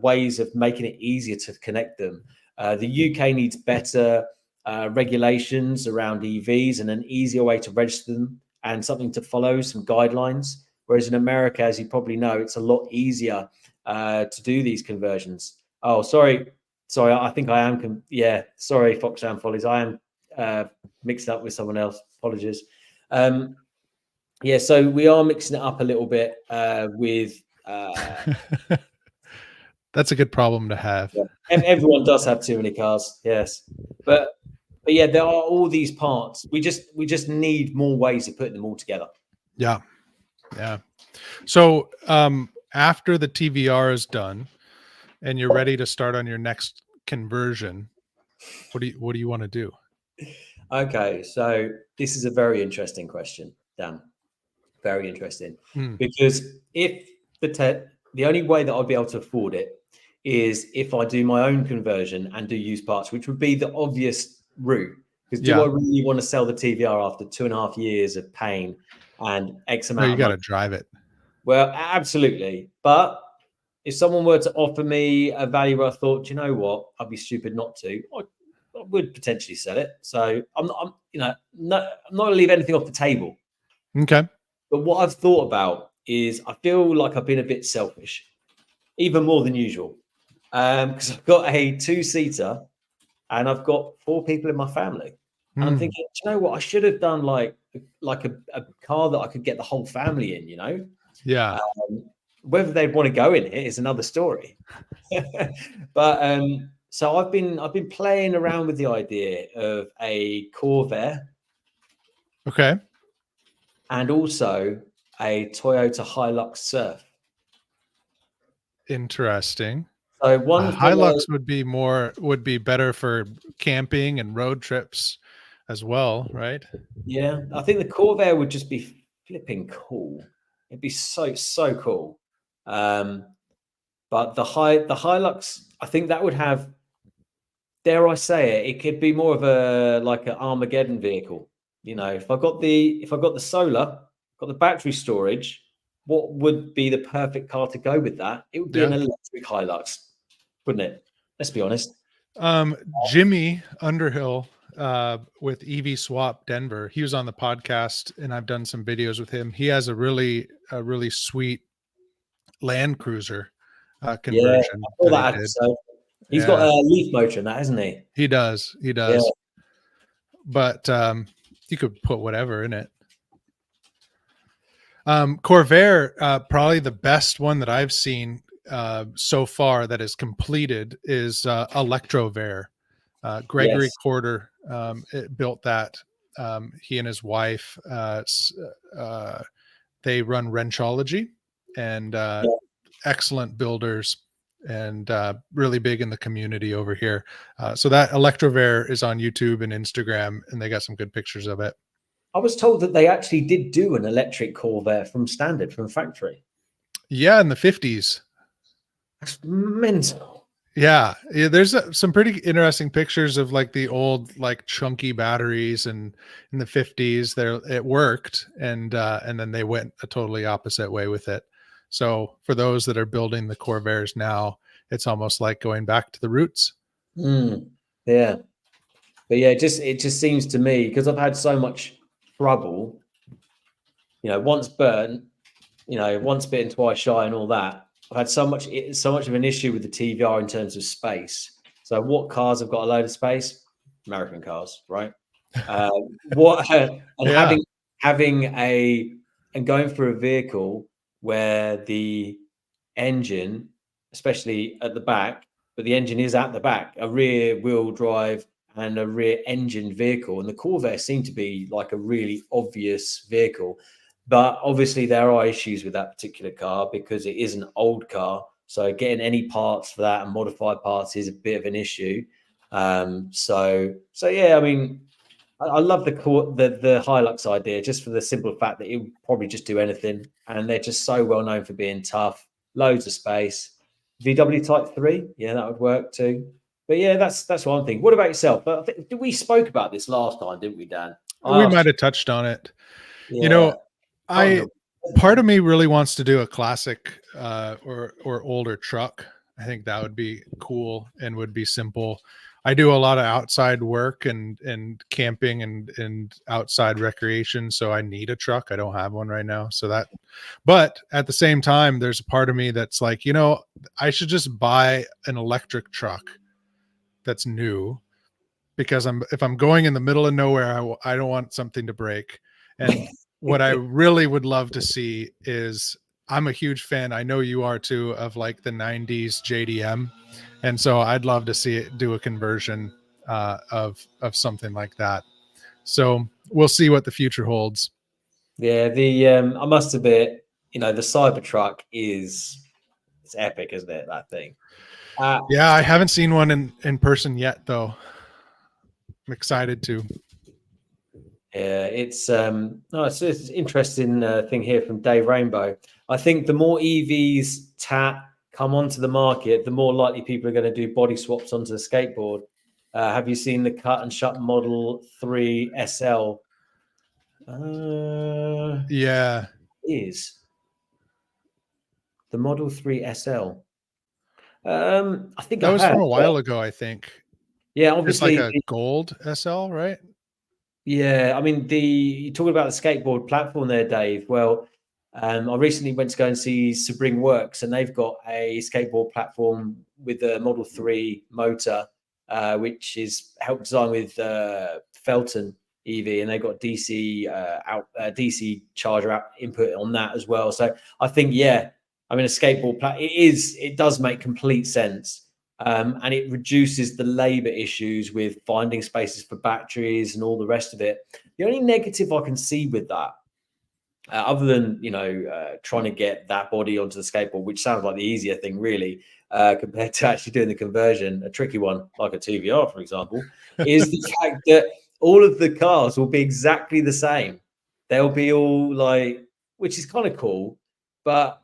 ways of making it easier to connect them. The UK needs better regulations around EVs and an easier way to register them and something to follow, some guidelines. Whereas in America, as you probably know, it's a lot easier to do these conversions. Oh, sorry. I think I am. Sorry, Fox Sound Follies. I am mixed up with someone else. Apologies. So we are mixing it up a little bit with. That's a good problem to have. Yeah. Everyone does have too many cars. Yes, but But yeah, there are all these parts. We just need more ways of putting them all together. Yeah. Yeah. So after the TVR is done and you're ready to start on your next conversion, what do you want to do? Okay, so this is a very interesting question, Dan. Very interesting. Mm. Because if the only way that I'd be able to afford it is if I do my own conversion and do used parts, which would be the obvious route. Because do I really want to sell the TVR after 2.5 years of pain and X amount No, you of got money? to drive it. Well, absolutely. But if someone were to offer me a value where I thought, you know what, I'd be stupid not to, I would potentially sell it. So I'm not gonna leave anything off the table. Okay. But what I've thought about is I feel like I've been a bit selfish, even more than usual. Because I've got a 2-seater and I've got 4 people in my family. And I'm thinking, do you know what? I should have done like a car that I could get the whole family in, Yeah. Whether they'd want to go in it is another story. But so I've been playing around with the idea of a Corvair. Okay. And also a Toyota Hilux Surf. Interesting. So one Hilux would be better for camping and road trips as well, right? Yeah, I think the Corvair would just be flipping cool. It'd be so cool. But the Hilux, I think that would have, dare I say it could be more of a like an Armageddon vehicle. If I got the solar, got the battery storage, what would be the perfect car to go with that? It would be an electric Hilux, wouldn't it? Let's be honest. Jimmy Underhill with EV Swap Denver, he was on the podcast and I've done some videos with him. He has a really sweet Land Cruiser conversion. I saw that episode. He's got a leaf motor in that, hasn't he? He does. Yeah. But you could put whatever in it. Corvair, probably the best one that I've seen so far that is completed is Electrovair. Gregory Corder built that. He and his wife, they run Wrenchology and excellent builders and really big in the community over here. So that Electrovair is on YouTube and Instagram, and they got some good pictures of it. I was told that they actually did do an electric Corvair from factory. Yeah, in the 50s. That's mental. Yeah, there's some pretty interesting pictures of like the old like chunky batteries, and in the 50s there it worked, and then they went a totally opposite way with it. So for those that are building the Corvairs now, it's almost like going back to the roots. Yeah, but yeah, it just seems to me, because I've had so much trouble, once burnt, once bitten, twice shy, and all that. I've had so much of an issue with the TVR in terms of space. So what cars have got a load of space? American cars, right? Going for a vehicle where the engine, especially at the back, but the engine is at the back, a rear wheel drive and a rear engine vehicle. And the Corvair seemed to be like a really obvious vehicle. But obviously there are issues with that particular car because it is an old car. So getting any parts for that and modified parts is a bit of an issue. So yeah, I mean, I love the Hilux idea, just for the simple fact that it would probably just do anything. And they're just so well known for being tough, loads of space. VW Type 3, yeah, that would work too. But yeah, that's one thing. What about yourself? We spoke about this last time, didn't we, Dan? We might have touched on it. Yeah. Part of me really wants to do a classic or older truck. I think that would be cool and would be simple. I do a lot of outside work and camping and outside recreation, so I need a truck. I don't have one right now. But at the same time, there's a part of me that's like, I should just buy an electric truck that's new, because if I'm going in the middle of nowhere, I don't want something to break. And what I really would love to see is, I'm a huge fan, I know you are too, of like the 90s JDM. And so I'd love to see it do a conversion of something like that. So we'll see what the future holds. Yeah, I must admit, the Cybertruck it's epic, isn't it? That thing. Yeah, I haven't seen one in person yet, though. I'm excited to. Yeah, it's an interesting thing here from Dave Rainbow. I think the more EVs come onto the market, the more likely people are going to do body swaps onto the skateboard. Have you seen the cut and shut Model 3 SL? Yeah, is the Model 3 SL. I think that was from a while ago, I think. Yeah, It's obviously like a gold SL, right? Yeah, I mean, you're talking about the skateboard platform there, Dave. Well, I recently went to go and see Sebring Works, and they've got a skateboard platform with a Model 3 motor, which is helped design with Felton EV, and they've got DC DC charger input on that as well. So I think, yeah, I mean, a skateboard it does make complete sense. And it reduces the labor issues with finding spaces for batteries and all the rest of it. The only negative I can see with that, other than trying to get that body onto the skateboard, which sounds like the easier thing really, compared to actually doing the conversion, a tricky one like a TVR, for example, is the fact that all of the cars will be exactly the same. They'll be all which is kind of cool, but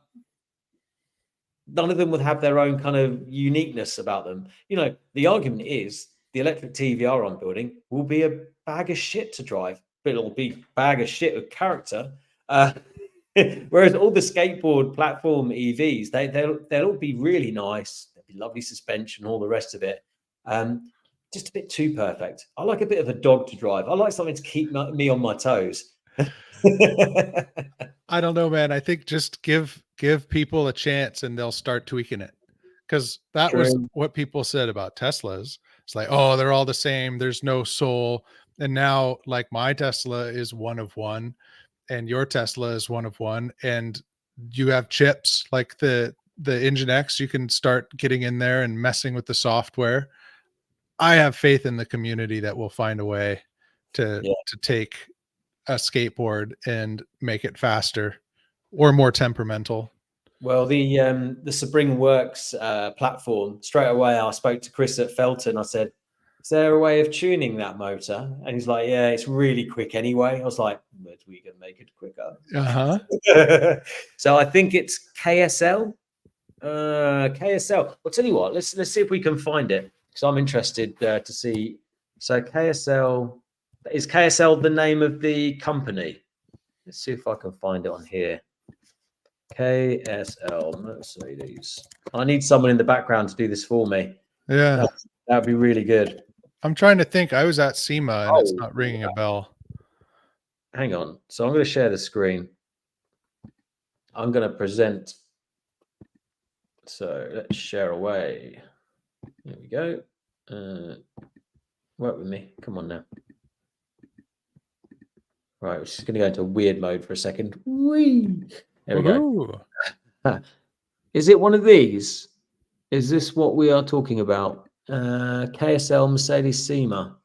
none of them would have their own kind of uniqueness about them. The argument is the electric TVR I'm building will be a bag of shit to drive, but it'll be a bag of shit with character. Whereas all the skateboard platform EVs, they'll all be really nice. There'll be lovely suspension, all the rest of it. Just a bit too perfect. I like a bit of a dog to drive. I like something to keep me on my toes. I don't know, man. I think just give people a chance and they'll start tweaking it. Because that was what people said about Teslas. It's like, oh, they're all the same. There's no soul. And now, like, my Tesla is one of one, and your Tesla is one of one, and you have chips like the Engine X. You can start getting in there and messing with the software. I have faith in the community that will find a way to take a skateboard and make it faster or more temperamental. Well, the Sebring Works platform, straight away I spoke to Chris at Felton. I said, is there a way of tuning that motor? And he's like, yeah, it's really quick anyway. I was like, but we can make it quicker. So I think it's KSL. KSL. I'll tell you what, let's see if we can find it, because I'm interested to see. So KSL, is KSL the name of the company? Let's see if I can find it on here. KSL Mercedes. I need someone in the background to do this for me. Yeah, that'd be really good. I'm trying to think. I was at SEMA and it's not ringing a bell. Hang on. So I'm going to share the screen. I'm going to present. So let's share away. There we go. Work with me. Come on now. Right, we're just going to go into weird mode for a second. Whee! There we go. Is it one of these? Is this what we are talking about? KSL Mercedes SEMA.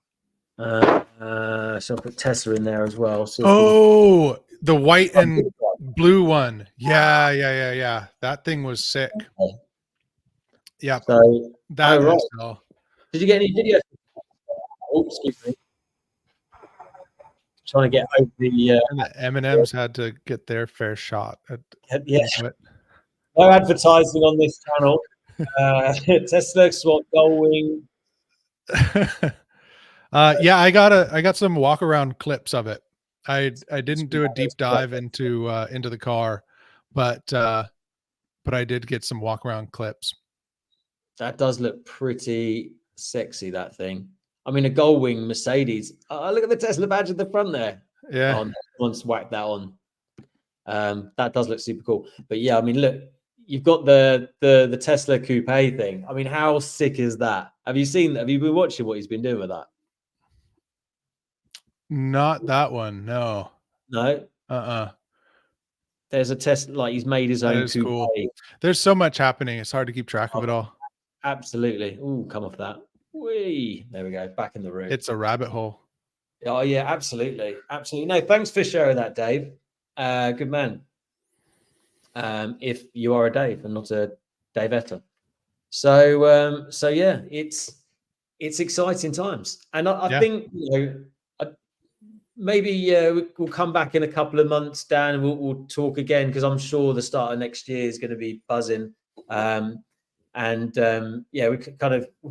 So I'll put Tesla in there as well. So the white and blue one. Yeah. That thing was sick. Okay. Yeah. So that right. SL. Did you get any videos? Oh, excuse me. Trying to get over the M&Ms had to get their fair shot. No advertising on this channel. Tesla swap Gullwing. Yeah, I got some walk around clips of it. I didn't do a deep dive into the car, but I did get some walk around clips. That does look pretty sexy, that thing. I mean, a Gullwing Mercedes. Look at the Tesla badge at the front there. Yeah. Once whack that on. That does look super cool. But yeah, I mean, look, you've got the Tesla coupe thing. I mean, how sick is that? Have you been watching what he's been doing with that? Not that one, no. No? There's a Tesla, like he's made his own coupe. Cool. There's so much happening. It's hard to keep track of it all. Absolutely. Ooh, come off that. There we go. Back in the room. It's a rabbit hole. Oh yeah, absolutely, absolutely. No, thanks for sharing that, Dave. Good man. If you are a Dave and not a Davetta. So yeah, it's exciting times, and I think maybe we'll come back in a couple of months, Dan, and we'll talk again, because I'm sure the start of next year is going to be buzzing. Yeah, we've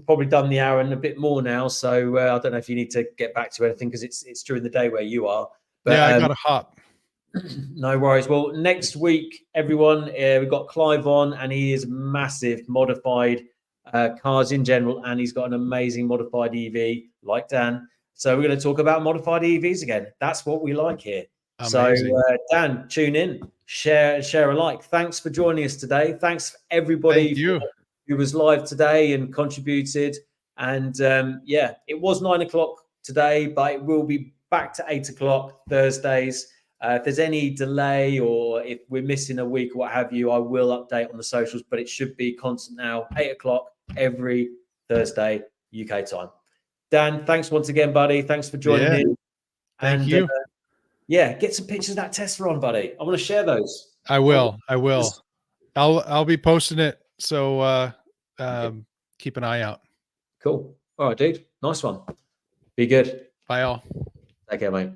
probably done the hour and a bit more now, so I don't know if you need to get back to anything, because it's during the day where you are. But, yeah, I got a hop. No worries. Well, next week, everyone, we've got Clive on, and he is massive modified cars in general, and he's got an amazing modified EV like Dan. So we're going to talk about modified EVs again. That's what we like here. Amazing. So Dan, tune in, share alike. Thanks for joining us today. Thanks for everybody who was live today and contributed. And yeah, it was 9 o'clock today, but it will be back to 8 o'clock Thursdays. If there's any delay, or if we're missing a week or what have you, I will update on the socials, but it should be constant now, 8 o'clock every Thursday, UK time. Dan, thanks once again, buddy. Thanks for joining in. Thank you. Yeah, get some pictures of that Tesla on, buddy. I want to share those. I will. I'll be posting it. So keep an eye out. Cool. All right, dude. Nice one. Be good. Bye all. Take care, mate.